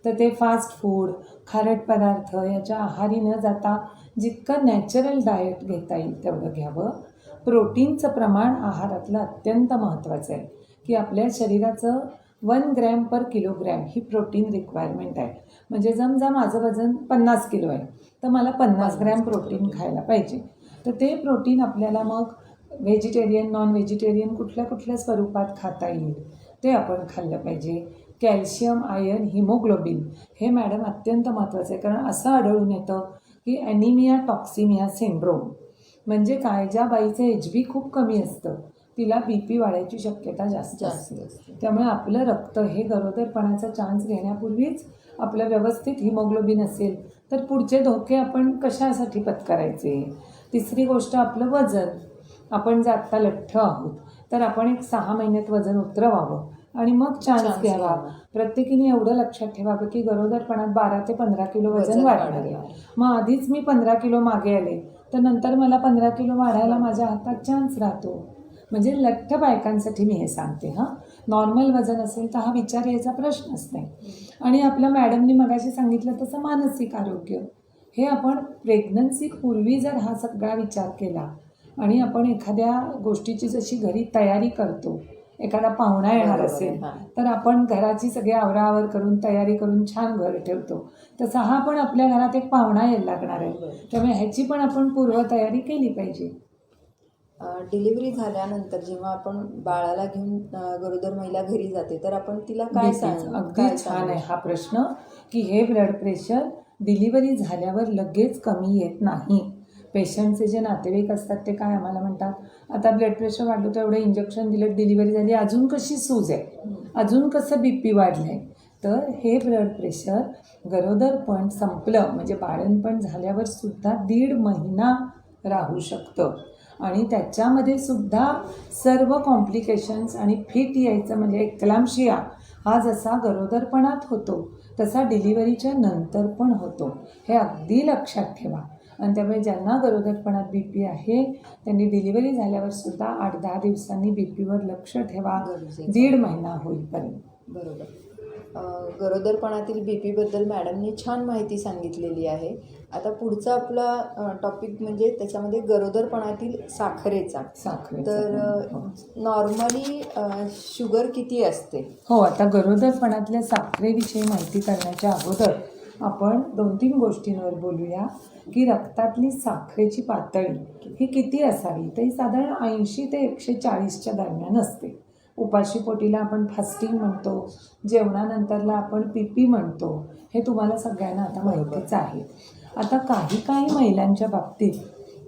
S2: तर ते फास्ट फूड खारट पदार्थ याच्या आहारी न जाता जितकं नॅचरल डाएट घेता येईल तेवढं घ्यावं. प्रोटीनचं प्रमाण आहारातलं अत्यंत महत्त्वाचं आहे की आपल्या शरीराचं 1 ग्रॅम पर किलोग्रॅम ही प्रोटीन रिक्वायरमेंट आहे. म्हणजे समजा माझं वजन 50 किलो आहे तर मला 50 ग्रॅम प्रोटीन खायला पाहिजे. तर ते प्रोटीन आपल्याला मग व्हेजिटेरियन नॉन व्हेजिटेरियन कुठल्या स्वरूपात खाता येईल ते आपण खाल्लं पाहिजे. कॅल्शियम आयर्न हिमोग्लोबिन हे मॅडम अत्यंत महत्त्वाचं आहे. कारण असं आढळून येतं की ॲनिमिया टॉक्सिमिया सिंड्रोम म्हणजे काय, ज्या बाईचं HB खूप कमी असतं तिला BP वाढायची शक्यता जास्त असते. त्यामुळे आपलं रक्त हे गरोदरपणाचा चान्स घेण्यापूर्वीच आपलं व्यवस्थित हिमोग्लोबिन असेल तर पुढचे धोके आपण कशासाठी पत्करायचे. तिसरी गोष्ट आपलं वजन. आपण जर आत्ता लठ्ठ आहोत तर आपण एक 6 महिन्यात वजन उतरवावं आणि मग चान्स घ्यावा. प्रत्येकीने एवढं लक्षात ठेवावं की गरोदरपणात 12 ते 15 किलो वजन वाढणार आहे. मग आधीच मी 15 किलो मागे आले तर नंतर मला 15 किलो वाढायला माझ्या हातात चान्स राहतो. म्हणजे लठ्ठ बायकांसाठी मी हे सांगते. नॉर्मल वजन असेल तर हा विचार यायचा प्रश्नच नाही. आणि आपल्या मॅडमनी मगाशी सांगितलं तसं मानसिक आरोग्य हे आपण प्रेग्नन्सीपूर्वी जर हा सगळा विचार केला आणि आपण एखाद्या गोष्टीची जशी घरी तयारी करतो, एखादा पाहुणा येणार असेल तर आपण घराची सगळी आवराआवर करून तयारी करून छान घर ठेवतो, तसा हा पण आपल्या घरात एक पाहुणा यायला लागणार आहे. त्यामुळे ह्याची पण आपण पूर्वतयारी केली पाहिजे.
S1: डिलिव्हरी झाल्यानंतर जेव्हा आपण बाळाला घेऊन गरोदर महिला घरी जाते तर आपण तिला काय सांगू.
S2: अगदी छान आहे हा प्रश्न की हे ब्लड प्रेशर डिलिव्हरी झाल्यावर लगेच कमी येत नाही. पेशंटचे जे नातेवाईक असतात ते काय आम्हाला म्हणतात, आता ब्लड प्रेशर वाढलं तर एवढं इंजेक्शन दिलं, डिलिव्हरी झाली, अजून कशी सूज आहे, अजून कसं BP वाढलं आहे. तर हे ब्लड प्रेशर गरोदरपण संपलं म्हणजे बाळंतपण झाल्यावर सुद्धा 1.5 महिना राहू शकतं. आणि त्याच्यामध्ये सुद्धा सर्व कॉम्प्लिकेशन्स आणि फिट यायचं म्हणजे एक्लाम्शिया हा जसा गरोदरपणात होतो तसा डिलिव्हरीच्या नंतर पण होतो. हे अगदी लक्षात ठेवा. आणि त्यामुळे ज्यांना गरोदरपणात BP आहे त्यांनी डिलिव्हरी झाल्यावर सुद्धा 8-10 दिवसांनी BPवर लक्ष ठेवा 1.5 महिना होईपर्यंत.
S1: बरोबर. गरोदरपणातील BP बद्दल मॅडमनी छान माहिती सांगितलेली आहे. आता पुढचा आपला टॉपिक म्हणजे त्याच्यामध्ये गरोदरपणातील साखरेचा. तर नॉर्मली शुगर किती असते.
S2: हो, आता गरोदरपणातल्या साखरेविषयी माहिती करण्याच्या अगोदर आपण 2-3 गोष्टींवर बोलूया की रक्तातली साखरेची पातळी ही किती असावी. तर ही साधारण 80 ते 140च्या दरम्यान असते. उपाशीपोटीला आपण फास्टिंग म्हणतो, जेवणानंतरला आपण PP म्हणतो. हे तुम्हाला सगळ्यांना आता माहितीच आहे. आता काही महिलांच्या बाबतीत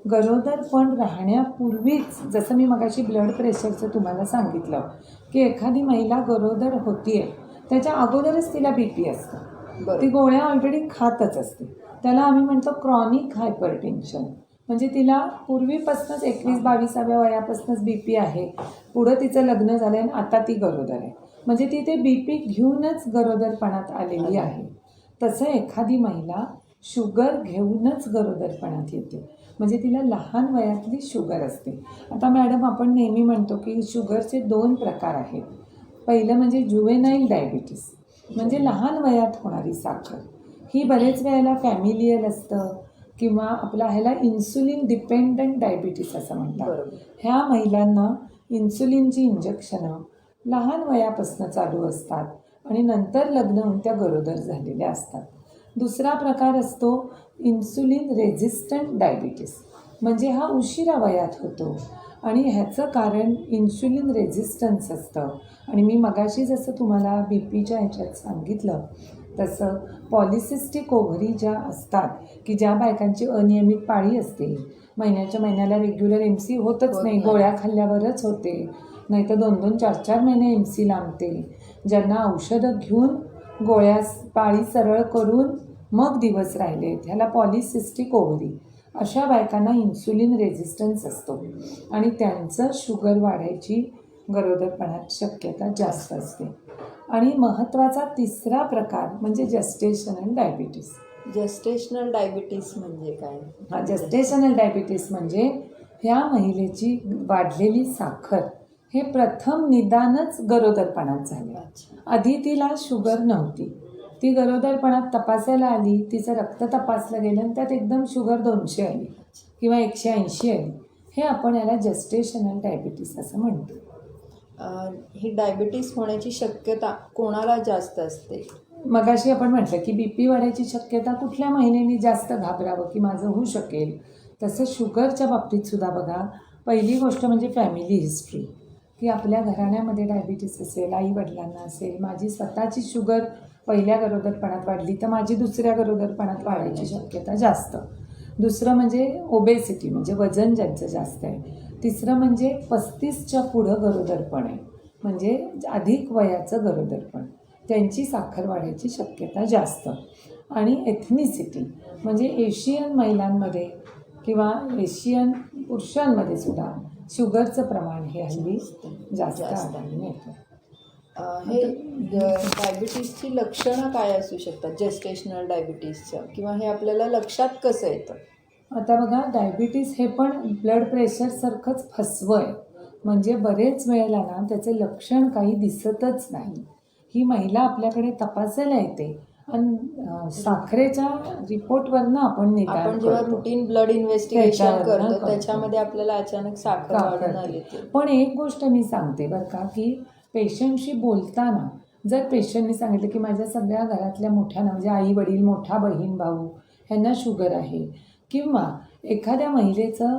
S2: गरोदरपण राहण्यापूर्वीच, जसं मी मगाशी ब्लड प्रेशरचं तुम्हाला सांगितलं की एखादी महिला गरोदर होतीये त्याच्या अगोदरच तिला BP असतं, ती गोळ्या ऑलरेडी खातच असते. त्याला आम्ही म्हणतो क्रॉनिक हायपरटेन्शन. म्हणजे तिला पूर्वीपासूनच 21-22व्या वयापासूनच BP आहे, पुढं तिचं लग्न झालं आहे आणि आता ती गरोदर आहे. म्हणजे ती ते BP घेऊनच गरोदरपणात आलेली आहे. तसं एखादी महिला शुगर घेऊनच गरोदरपणात येते, म्हणजे तिला लहान वयातली शुगर असते. आता मॅडम आपण नेहमी म्हणतो की शुगरचे 2 प्रकार आहेत. पहिलं म्हणजे जुवेनाईल डायबिटीस म्हणजे लहान वयात होणारी साखर. ही बरेच वेळेला फॅमिलियल असतं किंवा आपला ह्याला इन्सुलिन डिपेंडंट डायबिटीस असं म्हणतात. ह्या महिलांना इन्सुलिनची इंजेक्शनं लहान वयापासून चालू असतात आणि नंतर लग्न होऊन त्या गरोदर झालेल्या असतात. दुसरा प्रकार असतो इन्सुलिन रेझिस्टंट डायबिटीस. म्हणजे हा उशिरा वयात होतो आणि ह्याचं कारण इन्सुलिन रेझिस्टन्स असतं. आणि मी मगाशी जसं तुम्हाला BPच्या ह्याच्यात सांगितलं तसं पॉलिसिस्टिक ओव्हरी ज्या असतात की ज्या बायकांची अनियमित पाळी असते, महिन्याच्या महिन्याला रेग्युलर MC होतच नाही, गोळ्या खाल्ल्यावरच होते, नाही तर 2-2, 4-4 महिने MC लांबते, ज्यांना औषधं घेऊन गोळ्या पाळी सरळ करून मग दिवस राहिले, ह्याला पॉलिसिस्टिक ओव्हरी, अशा बायकांना इन्सुलिन रेझिस्टन्स असतो आणि त्यांचं शुगर वाढायची गरोदरपणात शक्यता जास्त असते. आणि महत्त्वाचा तिसरा प्रकार म्हणजे जेस्टेशनल डायबिटीस.
S1: जेस्टेशनल डायबिटीस म्हणजे काय?
S2: हा, जेस्टेशनल डायबिटीस म्हणजे ह्या महिलेची वाढलेली साखर हे प्रथम निदानच गरोदरपणात झाले.
S1: अच्छा.
S2: आधी तिला शुगर नव्हती, ती गरोदरपणात तपासायला आली, तिचं रक्त तपासलं गेलं आणि त्यात एकदम शुगर 200 आली किंवा 180 आली. हे आपण याला जेस्टेशनल डायबिटीस असं म्हणतो.
S1: ही डायबिटीस होण्याची शक्यता कोणाला जास्त असते?
S2: मगाशी आपण म्हटलं की BP वाढायची शक्यता कुठल्या महिलेने जास्त घाबरावं की माझं होऊ शकेल, तसं शुगरच्या बाबतीत सुद्धा बघा, पहिली गोष्ट म्हणजे फॅमिली हिस्ट्री, की आपल्या घराण्यामध्ये डायबिटीस असेल, आई वडिलांना असेल, माझी स्वतःची शुगर पहिल्या गरोदरपणात वाढली तर माझी दुसऱ्या गरोदरपणात वाढायची शक्यता जास्त. दुसरं म्हणजे ओबेसिटी म्हणजे वजन ज्यांचं जास्त आहे. तिसरं म्हणजे 35च्या पुढं गरोदरपण आहे म्हणजे अधिक वयाचं गरोदरपण, त्यांची साखर वाढायची शक्यता जास्त. आणि एथनिसिटी म्हणजे एशियन महिलांमध्ये किंवा एशियन पुरुषांमध्ये सुद्धा शुगरचं प्रमाण हे हल्ली जास्त आढळून येतं.
S1: हे डायबिटीसची लक्षणं काय असू शकतात जेस्टेशनल डायबिटीसचं, किंवा हे आपल्याला लक्षात कसं येतं?
S2: आता बघा, डायबिटीस हे पण ब्लड प्रेशरसारखंच फसवं आहे. म्हणजे बरेच वेळेला ना त्याचे लक्षण काही दिसतच नाही. ही महिला आपल्याकडे तपासायला येते आणि साखरेच्या रिपोर्टवरनं आपण
S1: आपण जेव्हा रुटीन ब्लड इन्व्हेस्टिगेशन करतो त्याच्यामध्ये आपल्याला अचानक साखर वाढून आली.
S2: पण एक गोष्ट मी सांगते बरं का, की पेशंटशी बोलताना जर पेशंटने सांगितलं की माझ्या सगळ्या घरातल्या मोठ्यांना म्हणजे आई वडील, मोठा बहीण भाऊ ह्यांना शुगर आहे, किंवा एखाद्या महिलेचं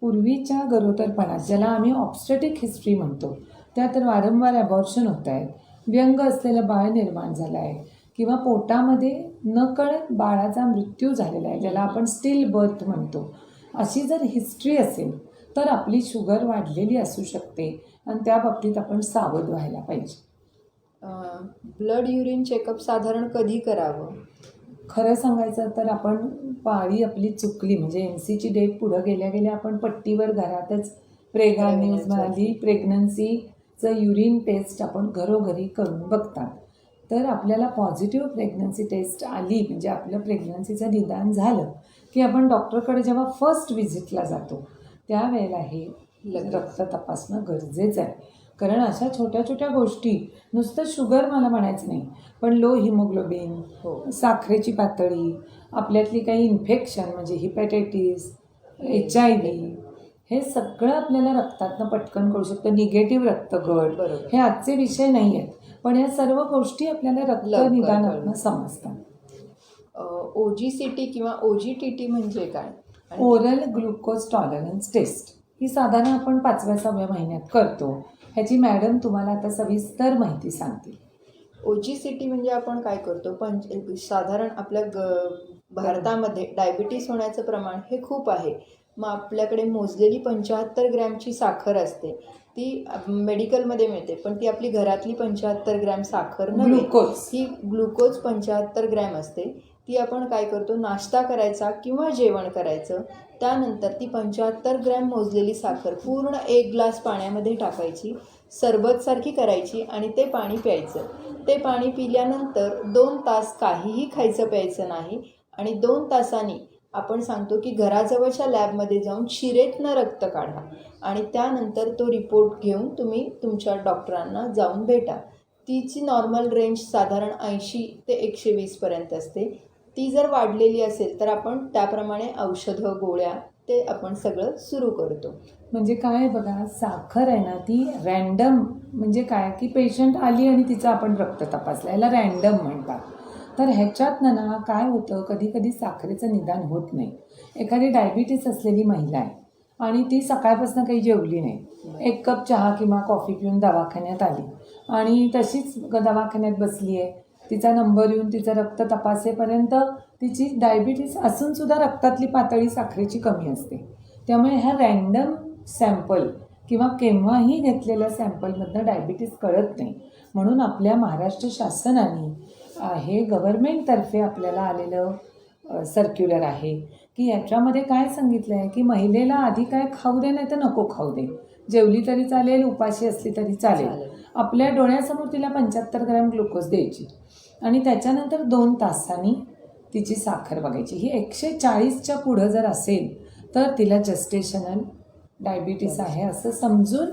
S2: पूर्वीच्या गरोदरपणात ज्याला आम्ही ऑब्स्टेटिक हिस्ट्री म्हणतो त्यात वारंवार ॲबॉर्शन होत आहेत, व्यंग असलेलं बाळ निर्माण झालं आहे, किंवा पोटामध्ये नकळत बाळाचा मृत्यू झालेला आहे ज्याला आपण स्टिल बर्थ म्हणतो, अशी जर हिस्ट्री असेल तर आपली शुगर वाढलेली असू शकते आणि त्या बाबतीत आपण सावध व्हायला पाहिजे.
S1: ब्लड युरिन चेकअप साधारण कधी करावं?
S2: खरं सांगायचं तर आपण पाळी आपली चुकली म्हणजे NCची डेट पुढं गेल्या गेल्या आपण पट्टीवर घरातच प्रेगा न्यूज म्हणाली प्रेग्नन्सीचं युरिन टेस्ट आपण घरोघरी करून बघतात. तर आपल्याला पॉझिटिव्ह प्रेग्नन्सी टेस्ट आली म्हणजे आपलं प्रेग्नन्सीचं निदान झालं की आपण डॉक्टरकडे जेव्हा फर्स्ट व्हिजिटला जातो त्यावेळेला हे रक्त तपासणं गरजेचं आहे. कारण अशा छोट्या छोट्या गोष्टी, नुसतं शुगर मला म्हणायचं नाही, पण लो हिमोग्लोबिन, साखरेची पातळी, आपल्यातली काही इन्फेक्शन म्हणजे हिपॅटायटिस, HIV, हे सगळं आपल्याला रक्तातनं पटकन कळू शकतं. निगेटिव्ह रक्तगट हे आजचे विषय नाही आहेत, पण या सर्व गोष्टी आपल्याला रक्त निदानातनं समजतात.
S1: OGCT किंवा OGTT म्हणजे काय?
S2: ओरल ग्लुकोज टॉलरन्स टेस्ट ही साधारण आपण 5व्या-6व्या महिन्यात करतो. ह्याची मॅडम तुम्हाला आता सविस्तर माहिती सांगतील.
S1: OGCT म्हणजे आपण काय करतो, साधारण आपल्या भारतामध्ये डायबिटीस होण्याचं प्रमाण हे खूप आहे. मग आपल्याकडे मोजलेली 75 ग्रॅमची साखर असते, ती मेडिकलमध्ये मिळते, पण ती आपली घरातली 75 ग्रॅम साखर नव्हे, ही ग्लुकोज 75 ग्रॅम असते. ती आपण काय करतो, नाश्ता करायचा किंवा जेवण करायचं, त्यानंतर ती 75 ग्रॅम मोजलेली साखर पूर्ण 1 ग्लास पाण्यामध्ये टाकायची, सरबतसारखी करायची आणि ते पाणी प्यायचं. ते पाणी पिल्यानंतर 2 तास काहीही खायचं प्यायचं नाही आणि 2 तासांनी आपण सांगतो की घराजवळच्या लॅबमध्ये जाऊन शिरेतनं रक्त काढा आणि त्यानंतर तो रिपोर्ट घेऊन तुम्ही तुमच्या डॉक्टरांना जाऊन भेटा. तिची नॉर्मल रेंज साधारण 80 ते 120पर्यंत असते. ती जर वाढलेली असेल तर आपण त्याप्रमाणे औषधं, गोळ्या ते आपण सगळं सुरू करतो.
S2: म्हणजे काय बघा, साखर आहे ना ती रॅन्डम म्हणजे काय की पेशंट आली आणि तिचं आपण रक्त तपासलं, याला रॅन्डम म्हणतात. तर ह्याच्यातनं ना काय होतं, कधी कधी साखरेचं निदान होत नाही. एखादी डायबिटीस असलेली महिला आहे आणि ती सकाळपासून काही जेवली नाही, 1 कप चहा किंवा कॉफी पिऊन दवाखान्यात आली आणि तशीच दवाखान्यात बसली आहे, तिचा नंबर येऊन तिचं रक्त तपासेपर्यंत तिची डायबिटीस असूनसुद्धा रक्तातली पातळी साखरेची कमी असते. त्यामुळे ह्या रॅन्डम सॅम्पल किंवा केव्हाही घेतलेल्या सॅम्पलमधनं डायबिटीस कळत नाही. म्हणून आपल्या महाराष्ट्र शासनाने हे गव्हर्मेंटतर्फे आपल्याला आलेलं सर्क्युलर आहे की याच्यामध्ये काय सांगितलं आहे की महिलेला आधी काय खाऊ दे नाही तर नको खाऊ दे, जेवली तरी चालेल, उपाशी असली तरी चालेल. आपल्या डोळ्यासमोर तिला 75 ग्रॅम ग्लुकोज द्यायची आणि त्याच्यानंतर 2 तासांनी तिची साखर बघायची. ही 140च्या पुढं जर असेल तर तिला जस्टेशनल डायबिटीस आहे असं समजून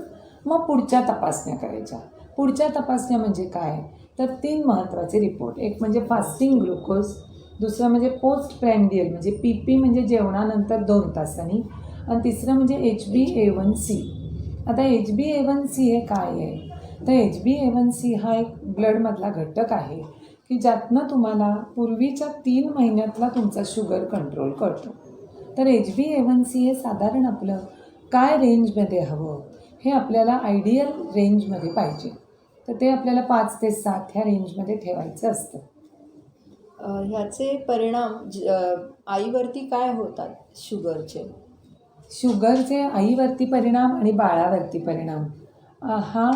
S2: मग पुढच्या तपासण्या करायच्या. पुढच्या तपासण्या म्हणजे काय तर 3 महत्त्वाचे रिपोर्ट. एक म्हणजे फास्टिंग ग्लुकोज, दुसरं म्हणजे पोस्ट प्रँडियल म्हणजे PP म्हणजे जेवणानंतर 2 तासांनी, आणि तिसरं म्हणजे HbA1c. आता HbA1c हे काय आहे तर HbA1c हा एक ब्लडमधला घटक आहे की ज्यातनं तुम्हाला पूर्वीच्या 3 महिन्यातला तुमचा शुगर कंट्रोल करतो. तर HbA1c हे साधारण आपलं काय रेंजमध्ये हवं हे आपल्याला आयडियल रेंजमध्ये पाहिजे. तर ते आपल्याला 5 ते 7 ह्या रेंजमध्ये ठेवायचं असतं.
S1: ह्याचे परिणाम आईवरती काय होतात शुगरचे?
S2: शुगरचे आईवरती परिणाम आणि बाळावरती परिणाम हा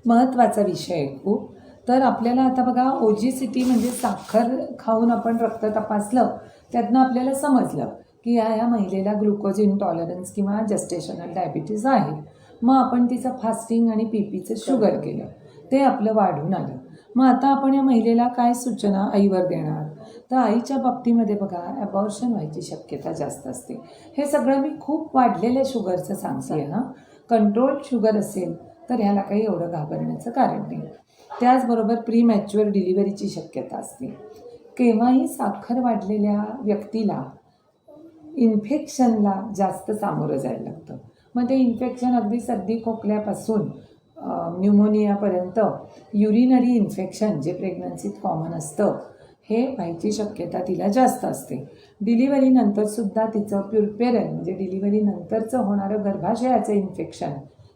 S2: महत्त्वाचा विषय आहे खूप. तर आपल्याला आता बघा ओजिसिटी म्हणजे साखर खाऊन आपण रक्त तपासलं, त्यातनं आपल्याला समजलं की या महिलेला ग्लुकोज इंटॉलरन्स किंवा जस्टेशनल डायबिटीज आहे. मग आपण तिचं फास्टिंग आणि PPचं शुगर केलं, ते आपलं वाढून आलं. मग आता आपण या महिलेला काय सूचना आईवर देणार तर आईच्या बाबतीमध्ये बघा ॲबॉर्शन व्हायची शक्यता जास्त असते. हे सगळं मी खूप वाढलेल्या शुगरचं सांगते हां. कंट्रोल्ड शुगर असेल तर ह्याला काही एवढं घाबरण्याचं कारण नाही. त्याचबरोबर प्रीमॅच्युअर डिलिव्हरीची शक्यता असते. केव्हाही साखर वाढलेल्या व्यक्तीला इन्फेक्शनला जास्त सामोरं जायला लागतं. मग ते इन्फेक्शन अगदी सर्दी खोकल्यापासून न्यूमोनियापर्यंत युरिनरी इन्फेक्शन जे प्रेग्नन्सीत कॉमन असतं हे व्हायची शक्यता तिला जास्त असते. डिलिव्हरीनंतरसुद्धा तिचं प्युरपेरल म्हणजे डिलिव्हरीनंतरचं होणारं गर्भाशयाचं इन्फेक्शन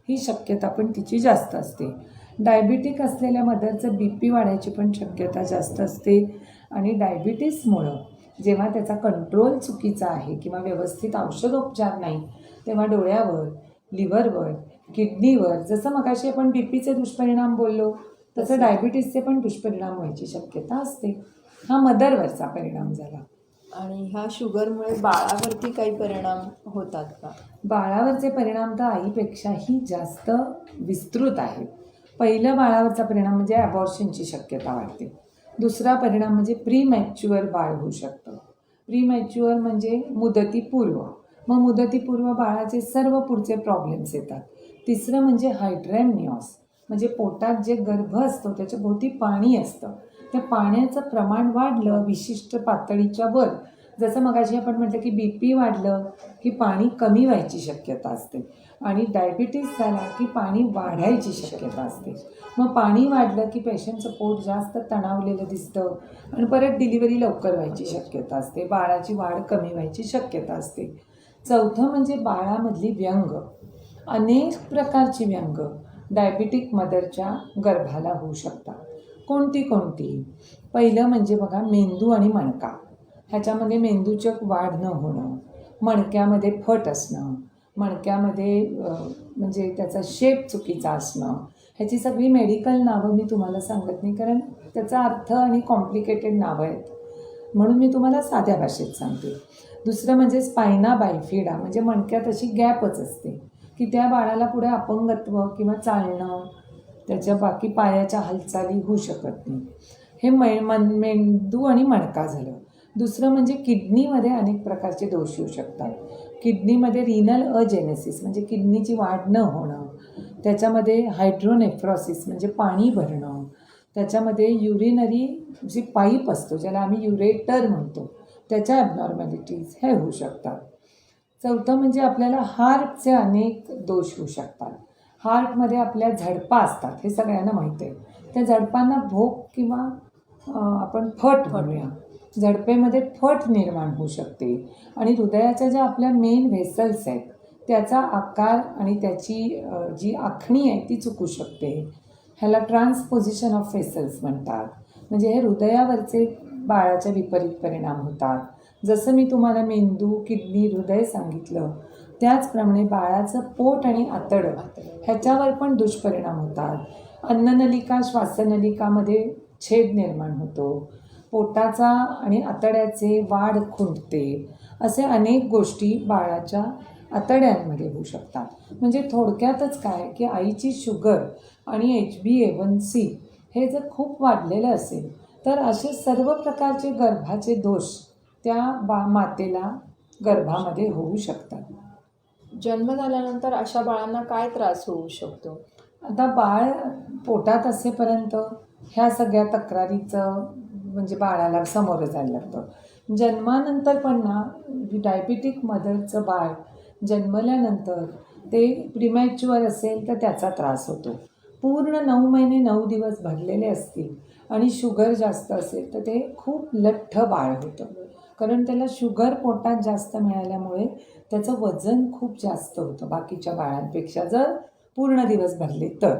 S2: ही शक्यता पण तिची जास्त असते. डायबिटिक असलेल्या मदरचं BP वाढायची पण शक्यता जास्त असते. आणि डायबिटीसमुळं जेव्हा त्याचा कंट्रोल चुकीचा आहे किंवा व्यवस्थित औषधोपचार नाही तेव्हा डोळ्यावर, लिव्हरवर, किडनीवर, जसं मगाशी आपण BPचे दुष्परिणाम बोललो तसं डायबिटीसचे पण दुष्परिणाम व्हायची शक्यता असते. हा मदरवरचा परिणाम झाला.
S1: आणि ह्या शुगरमुळे बाळावरती काही परिणाम होतात का?
S2: बाळावरचे परिणाम तर आईपेक्षाही जास्त विस्तृत आहेत. पहिलं बाळावरचा परिणाम म्हणजे ॲबॉर्शनची शक्यता वाढते. दुसरा परिणाम म्हणजे प्रीमॅच्युअर बाळ होऊ शकतं. प्रीमॅच्युअर म्हणजे मुदतीपूर्व. मग मुदतीपूर्व बाळाचे सर्व पुढचे प्रॉब्लेम्स येतात. तिसरं म्हणजे हायड्रॅमनिऑस म्हणजे पोटात जे गर्भ असतो त्याच्या भोवती पाणी असतं, त्या पाण्याचं प्रमाण वाढलं विशिष्ट पातळीच्या वर, जसं मगाशी आपण म्हटलं की BP वाढलं की पाणी कमी व्हायची शक्यता असते आणि डायबिटीस झाला की पाणी वाढायची शक्यता असते. मग पाणी वाढलं की पेशंटचं पोट जास्त तणावलेलं दिसतं आणि परत डिलिव्हरी लवकर व्हायची शक्यता असते, बाळाची वाढ कमी व्हायची शक्यता असते. चौथं म्हणजे बाळामधली व्यंग. अनेक प्रकारची व्यंग डायबिटिक मदरच्या गर्भाला होऊ शकतात. कोणती? पहिलं म्हणजे बघा मेंदू आणि मणका. ह्याच्यामध्ये मेंदूचं वाढ न होणं, मणक्यामध्ये फट असणं, मणक्यामध्ये म्हणजे त्याचा शेप चुकीचा असणं. ह्याची सगळी मेडिकल नावं मी तुम्हाला सांगत नाही कारण त्याचा अर्थ आणि कॉम्प्लिकेटेड नावं आहेत, म्हणून मी तुम्हाला साध्या भाषेत सांगते. दुसरं म्हणजे स्पायना बायफिडा म्हणजे मणक्यात अशी गॅपच असते की त्या बाळाला पुढे अपंगत्व किंवा चालणं, त्याच्या बाकी पायाच्या हालचाली होऊ शकत नाही. हे मेंदू आणि मणका झालं. दुसरं म्हणजे किडनीमध्ये अनेक प्रकारचे दोष येऊ शकतात. किडनीमध्ये रिनल अजेनेसिस म्हणजे किडनीची वाढ न होणं, त्याच्यामध्ये हायड्रोनेफ्रॉसिस म्हणजे पाणी भरणं, त्याच्यामध्ये युरिनरी जी पाईप असतो ज्याला आम्ही युरेटर म्हणतो त्याच्या ॲबनॉर्मॅलिटीज हे होऊ शकतात. चौथं म्हणजे आपल्याला हार्टचे अनेक दोष होऊ शकतात. हार्टमध्ये आपल्या झडपा असतात, हे सगळ्यांना माहीत आहे. त्या झडपांना भोक किंवा आपण फट म्हणूया, झडपेमध्ये फट निर्माण होऊ शकते आणि हृदयाच्या ज्या आपल्या मेन व्हेसल्स आहेत त्याचा आकार आणि त्याची जी आखणी आहे ती चुकू शकते. ह्याला ट्रान्सपोजिशन ऑफ व्हेसल्स म्हणतात. म्हणजे हे हृदयावरचे बाळाच्या विपरीत परिणाम होतात. जसं मी तुम्हाला मेंदू, किडनी, हृदय सांगितलं त्याचप्रमाणे बाळाचं पोट आणि आतडं ह्याच्यावर पण दुष्परिणाम होतात. अन्ननलिका, श्वासनलिकामध्ये छेद निर्माण होतो, पोटाचा आणि आतड्याचे वाढ खुंटते, असे अनेक गोष्टी बाळाच्या आतड्यांमध्ये होऊ शकतात. म्हणजे थोडक्यातच काय की आईची शुगर आणि HbA1c हे जर खूप वाढलेलं असेल तर असे सर्व प्रकारचे गर्भाचे दोष त्या मातेला गर्भामध्ये होऊ शकतात.
S1: जन्म झाल्यानंतर अशा बाळांना काय त्रास होऊ शकतो?
S2: आता बाळ पोटात असेपर्यंत ह्या सगळ्या तक्रारीचं म्हणजे बाळाला सामोरं जायला लागतं. जन्मानंतर पण ना डायबिटिक मदरचं बाळ जन्मल्यानंतर ते प्रीमॅच्युअर असेल तर त्याचा त्रास होतो. पूर्ण 9 महिने 9 दिवस भरलेले असतील आणि शुगर जास्त असेल तर ते खूप लठ्ठ बाळ होतं, कारण त्याला शुगर पोटात जास्त मिळाल्यामुळे त्याचं वजन खूप जास्त होतं बाकीच्या बाळांपेक्षा जर पूर्ण दिवस भरले तर.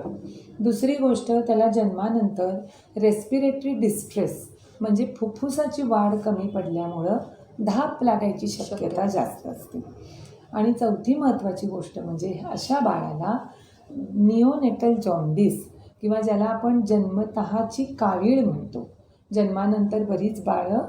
S2: दुसरी गोष्ट, त्याला जन्मानंतर रेस्पिरेटरी डिस्ट्रेस म्हणजे फुफ्फुसाची वाढ कमी पडल्यामुळं धाप लागायची शक्यता जास्त असते. आणि चौथी महत्त्वाची गोष्ट म्हणजे अशा बाळाला निओनेटल जॉन्डिस किंवा ज्याला आपण जन्मतःची कावीळ म्हणतो. जन्मानंतर बरीच बाळं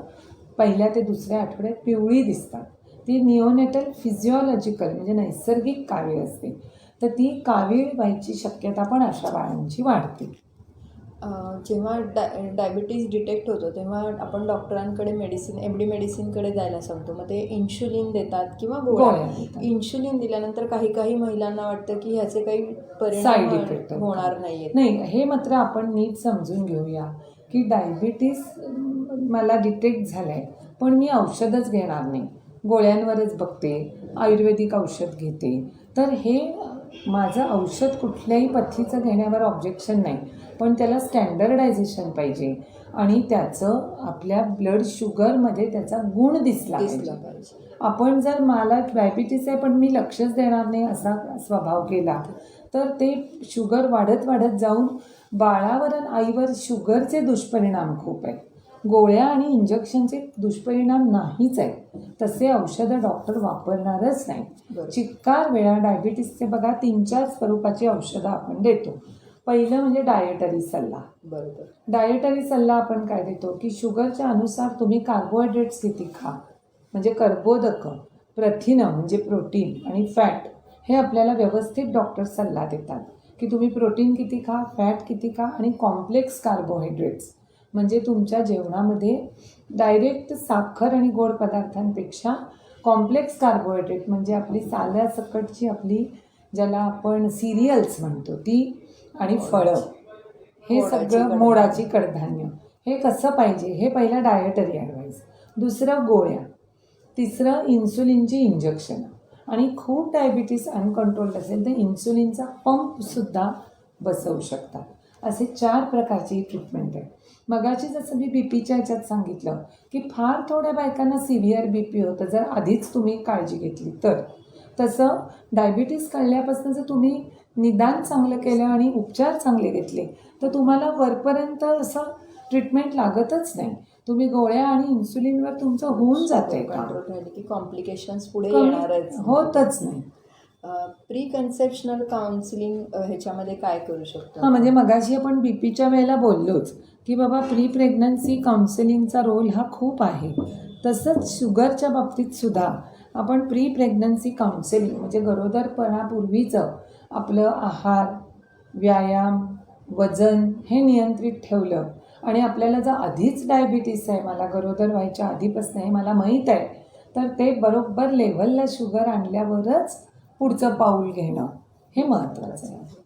S2: पहिल्या ते दुसऱ्या आठवड्यात पिवळी दिसतात. ती निओनेटल फिजिओलॉजिकल म्हणजे नैसर्गिक कावीळ असते. तर ती कावीळ व्हायची शक्यता पण अशा बाळांची वाढते.
S1: जेव्हा डायबिटीज डिटेक्ट होतो तेव्हा आपण डॉक्टरांकडे MD मेडिसिनकडे जायला सांगतो. मग ते इन्शुलिन देतात किंवा गोळ्या
S2: देतात.
S1: इन्शुलिन दिल्यानंतर काही महिलांना वाटतं की ह्याचे काही
S2: साईड
S1: परिणाम
S2: इफेक्ट
S1: होणार नाहीयेत.
S2: नाही, हे मात्र आपण नीट समजून घेऊया की डायबिटीस मला डिटेक्ट झालं आहे पण मी औषधच घेणार नाही, गोळ्यांवरच बघते, आयुर्वेदिक औषध घेते, तर हे माझं औषध कुठल्याही पथ्यीचं घेण्यावर ऑब्जेक्शन नाही, पण त्याला स्टँडर्डायझेशन पाहिजे आणि त्याचं आपल्या ब्लड शुगरमध्ये त्याचा गुण दिसला पाहिजे. आपण जर मला डायबिटीस आहे पण मी लक्षच देणार नाही असा स्वभाव केला तर ते शुगर वाढत वाढत जाऊन बाळावर आणि आईवर शुगरचे दुष्परिणाम खूप आहेत. गोळ्या आणि इंजेक्शनचे दुष्परिणाम नाहीच आहेत, तसे औषधं डॉक्टर वापरणारच नाही. चिक्कार वेळा डायबिटीसचे बघा 3-4 स्वरूपाची औषधं आपण देतो. पहिलं म्हणजे डायटरी सल्ला.
S1: बरोबर.
S2: डायटरी सल्ला आपण काय देतो की शुगरच्या अनुसार तुम्ही कार्बोहायड्रेट्स किती खा, म्हणजे कर्बोदक, प्रथिनं म्हणजे प्रोटीन आणि फॅट हे आपल्याला व्यवस्थित डॉक्टर सल्ला देतात की तुम्ही प्रोटीन किती खा, फॅट किती खा आणि कॉम्प्लेक्स कार्बोहायड्रेट्स म्हणजे तुमच्या जेवणामध्ये डायरेक्ट साखर आणि गोड पदार्थांपेक्षा कॉम्प्लेक्स कार्बोहायड्रेट म्हणजे आपली साल्यासकटची आपली ज्याला आपण सिरियल्स म्हणतो ती आणि फळं, हे सगळं मोडाची कडधान्य हे कसं पाहिजे हे पहिलं डायटरी ॲडवाईस. दुसरं गोळ्या, तिसरं इन्सुलिनची इंजेक्शन आणि खूप डायबिटीस अनकंट्रोल्ड असेल तर इन्सुलिनचा पंपसुद्धा बसवू शकतात. असे 4 प्रकारची ट्रीटमेंट आहे. मगाशी जसं मी BPच्या ह्याच्यात सांगितलं की फार थोड्या बायकांना सिव्हिअर BP होतं जर आधीच तुम्ही काळजी घेतली तर, तसं डायबिटीस कळल्यापासून जर तुम्ही निदान चांगलं केलं आणि उपचार चांगले घेतले तर तुम्हाला वरपर्यंत असं ट्रीटमेंट लागतच नाही. तुम्ही गोळ्या आणि इन्सुलिनवर तुमचं होऊन जाते
S1: कंट्रोल राहिले की कॉम्प्लिकेशन्स पुढे येणारच
S2: होतच नाही.
S1: प्री कन्सेप्शनल काउन्सिलिंग ह्याच्यामध्ये काय करू शकतो?
S2: हां, म्हणजे मगाशी आपण BPच्या वेळेला बोललोच की बाबा प्री प्रेग्नन्सी काउन्सिलिंगचा रोल हा खूप आहे. तसंच शुगरच्या बाबतीत सुद्धा आपण प्री प्रेग्नन्सी काउन्सिलिंग म्हणजे गरोदरपणापूर्वीचं आपलं आहार, व्यायाम, वजन हे नियंत्रित ठेवलं आणि आपल्याला जर आधीच डायबिटीस आहे, मला गरोदर व्हायच्या आधीपासून हे मला माहीत आहे, तर ते बरोबर लेव्हलला शुगर आणल्यावरच पुढचं पाऊल घेणं हे महत्त्वाचं आहे.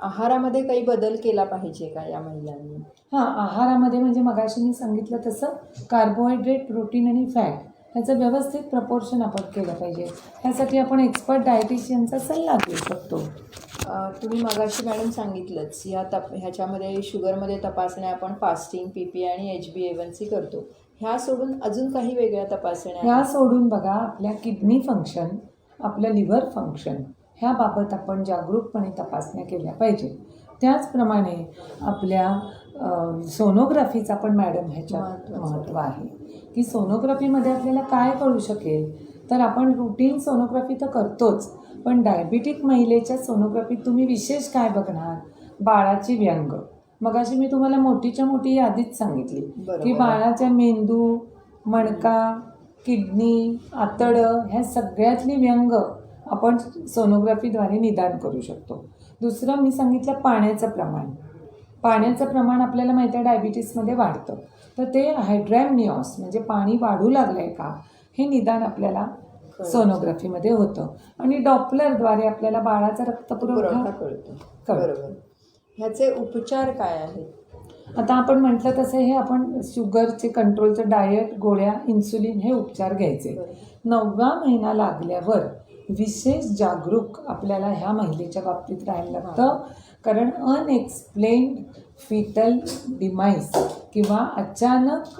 S1: आहारामध्ये काही बदल केला पाहिजे का या महिलांनी?
S2: हां, आहारामध्ये म्हणजे मगाशी मी सांगितलं तसं कार्बोहायड्रेट, प्रोटीन आणि फॅट ह्याचं व्यवस्थित प्रपोर्शन आपण केलं पाहिजे. ह्यासाठी आपण एक्सपर्ट डायटिशियनचा सल्ला घेऊ शकतो.
S1: तुम्ही मगाशी मॅडम सांगितलंच ह्याच्यामध्ये शुगरमध्ये तपासण्या आपण फास्टिंग, PP आणि HbA1c करतो. ह्या सोडून अजून काही वेगळ्या तपासण्या?
S2: ह्या सोडून बघा आपल्या किडनी फंक्शन, आपलं लिव्हर फंक्शन ह्याबाबत आपण जागरूकपणे तपासण्या केल्या पाहिजे. त्याचप्रमाणे आपल्या सोनोग्राफीचा पण मॅडम ह्याच्यात महत्त्व आहे की सोनोग्राफीमध्ये आपल्याला काय कळू शकेल, तर आपण रुटीन सोनोग्राफी तर करतोच, पण डायबिटिक महिलेच्या सोनोग्राफीत तुम्ही विशेष काय बघणार, बाळाची व्यंग मगाशी मी तुम्हाला मोठीच्या मोठी यादीच सांगितली
S1: बरोबर.
S2: की बाळाच्या मेंदू, मणका, किडनी, आतडं ह्या सगळ्यातली व्यंग आपण सोनोग्राफीद्वारे निदान करू शकतो. दुसरं मी सांगितलं पाण्याचं प्रमाण. पाण्याचं प्रमाण आपल्याला माहिती आहे डायबिटीसमध्ये वाढतं, तर ते हायड्रॅमनिऑस म्हणजे पाणी वाढू लागलं आहे का हे निदान आपल्याला सोनोग्राफीमध्ये होतं. आणि डॉपलरद्वारे आपल्याला बाळाचा रक्तपुरवठा
S1: कळतो.
S2: कळतो.
S1: बरोबर. ह्याचे उपचार काय आहेत?
S2: आता आपण म्हटलं तसं हे आपण शुगरचे कंट्रोलचं डाएट, गोळ्या, इन्सुलिन हे उपचार घ्यायचे. 9वा महिना लागल्यावर विशेष जागरूक आपल्याला ह्या महिलेच्या बाबतीत राहायला लागतं, कारण अनएक्सप्लेन्ड फिटल डिमाईस किंवा अचानक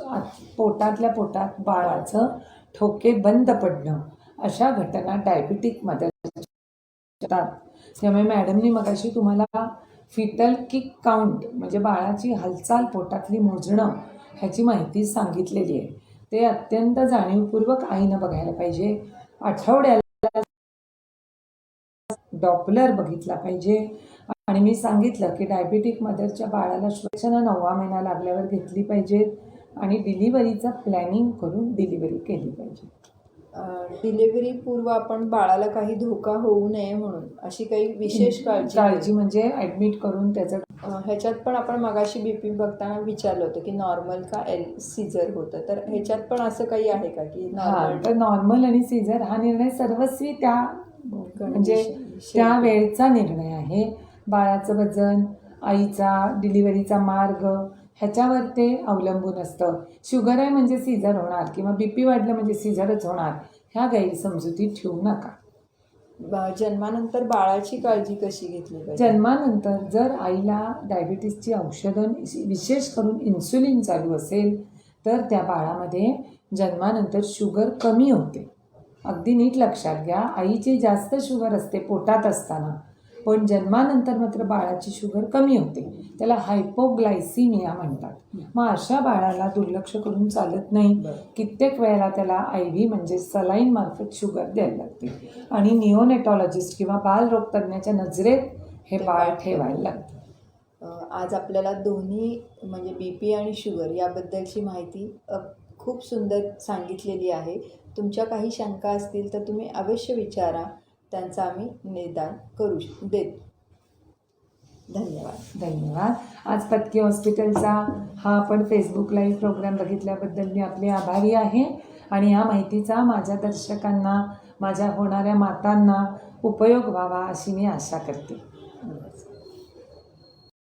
S2: पोटातल्या पोटात बाळाचं ठोके बंद पडणं अशा घटना डायबिटिकमध्ये होतात. त्यामुळे मॅडमनी मगाशी तुम्हाला फिटल किक काउंट म्हणजे बाळाची हालचाल पोटातली मोजणं ह्याची माहिती सांगितलेली आहे. ते अत्यंत जाणीवपूर्वक आईनं बघायला पाहिजे. आठवड्याला डॉपलर बघितला पाहिजे. आणि मी सांगितलं की डायबिटिक मदरच्या बाळाला श्वसनं 9वा महिना लागल्यावर घेतली पाहिजेत आणि डिलिव्हरीचं प्लॅनिंग करून डिलिव्हरी केली पाहिजे.
S1: डिलिव्हरी पूर्व आपण बाळाला काही धोका होऊ नये म्हणून अशी काही विशेष
S2: काळजी म्हणजे ॲडमिट करून त्याचं
S1: ह्याच्यात पण आपण मगाशी बीपी बघताना विचारलं होतं की नॉर्मल का सीझर होतं, तर ह्याच्यात पण असं काही आहे का की
S2: तर नॉर्मल आणि सीझर हा निर्णय सर्वस्वी त्या म्हणजे त्या वेळचा निर्णय आहे. बाळाचं वजन, आईचा डिलिव्हरीचा मार्ग ह्याच्यावर ते अवलंबून असतं. शुगर आहे म्हणजे सीझर होणार किंवा बीपी वाढलं म्हणजे सीझरच होणार ह्या गैरसमजुती ठेवू नका.
S1: जन्मानंतर बाळाची काळजी कशी घेतली पाहिजे?
S2: जन्मानंतर जर आईला डायबिटीसची औषधं विशेष करून इन्सुलिन चालू असेल तर त्या बाळामध्ये जन्मानंतर शुगर कमी होते. अगदी नीट लक्षात घ्या, आईची जास्त शुगर असते पोटात असताना, पण जन्मानंतर मात्र बाळाची शुगर कमी होते. त्याला हायपोग्लायसिमिया म्हणतात. मग अशा बाळाला दुर्लक्ष करून चालत नाही. कित्येक वेळेला त्याला IV म्हणजे सलाईन मार्फत शुगर द्यायला लागते आणि निओनेटॉलॉजिस्ट किंवा बालरोगतज्ञाच्या नजरेत हे बाळ ठेवायला लागतं.
S1: आज आपल्याला दोन्ही म्हणजे बीपी आणि शुगर याबद्दलची माहिती खूप सुंदर सांगितलेली आहे. तुमच्या काही शंका असतील तर तुम्ही अवश्य विचारा, त्यांचा आम्ही निदान करू देतो.
S2: धन्यवाद. आज पत्की हॉस्पिटलचा हा आपण फेसबुक लाईव्ह प्रोग्राम बघितल्याबद्दल मी आपले आभारी आहे आणि या माहितीचा माझ्या दर्शकांना, माझ्या होणाऱ्या मातांना उपयोग व्हावा अशी मी आशा करते.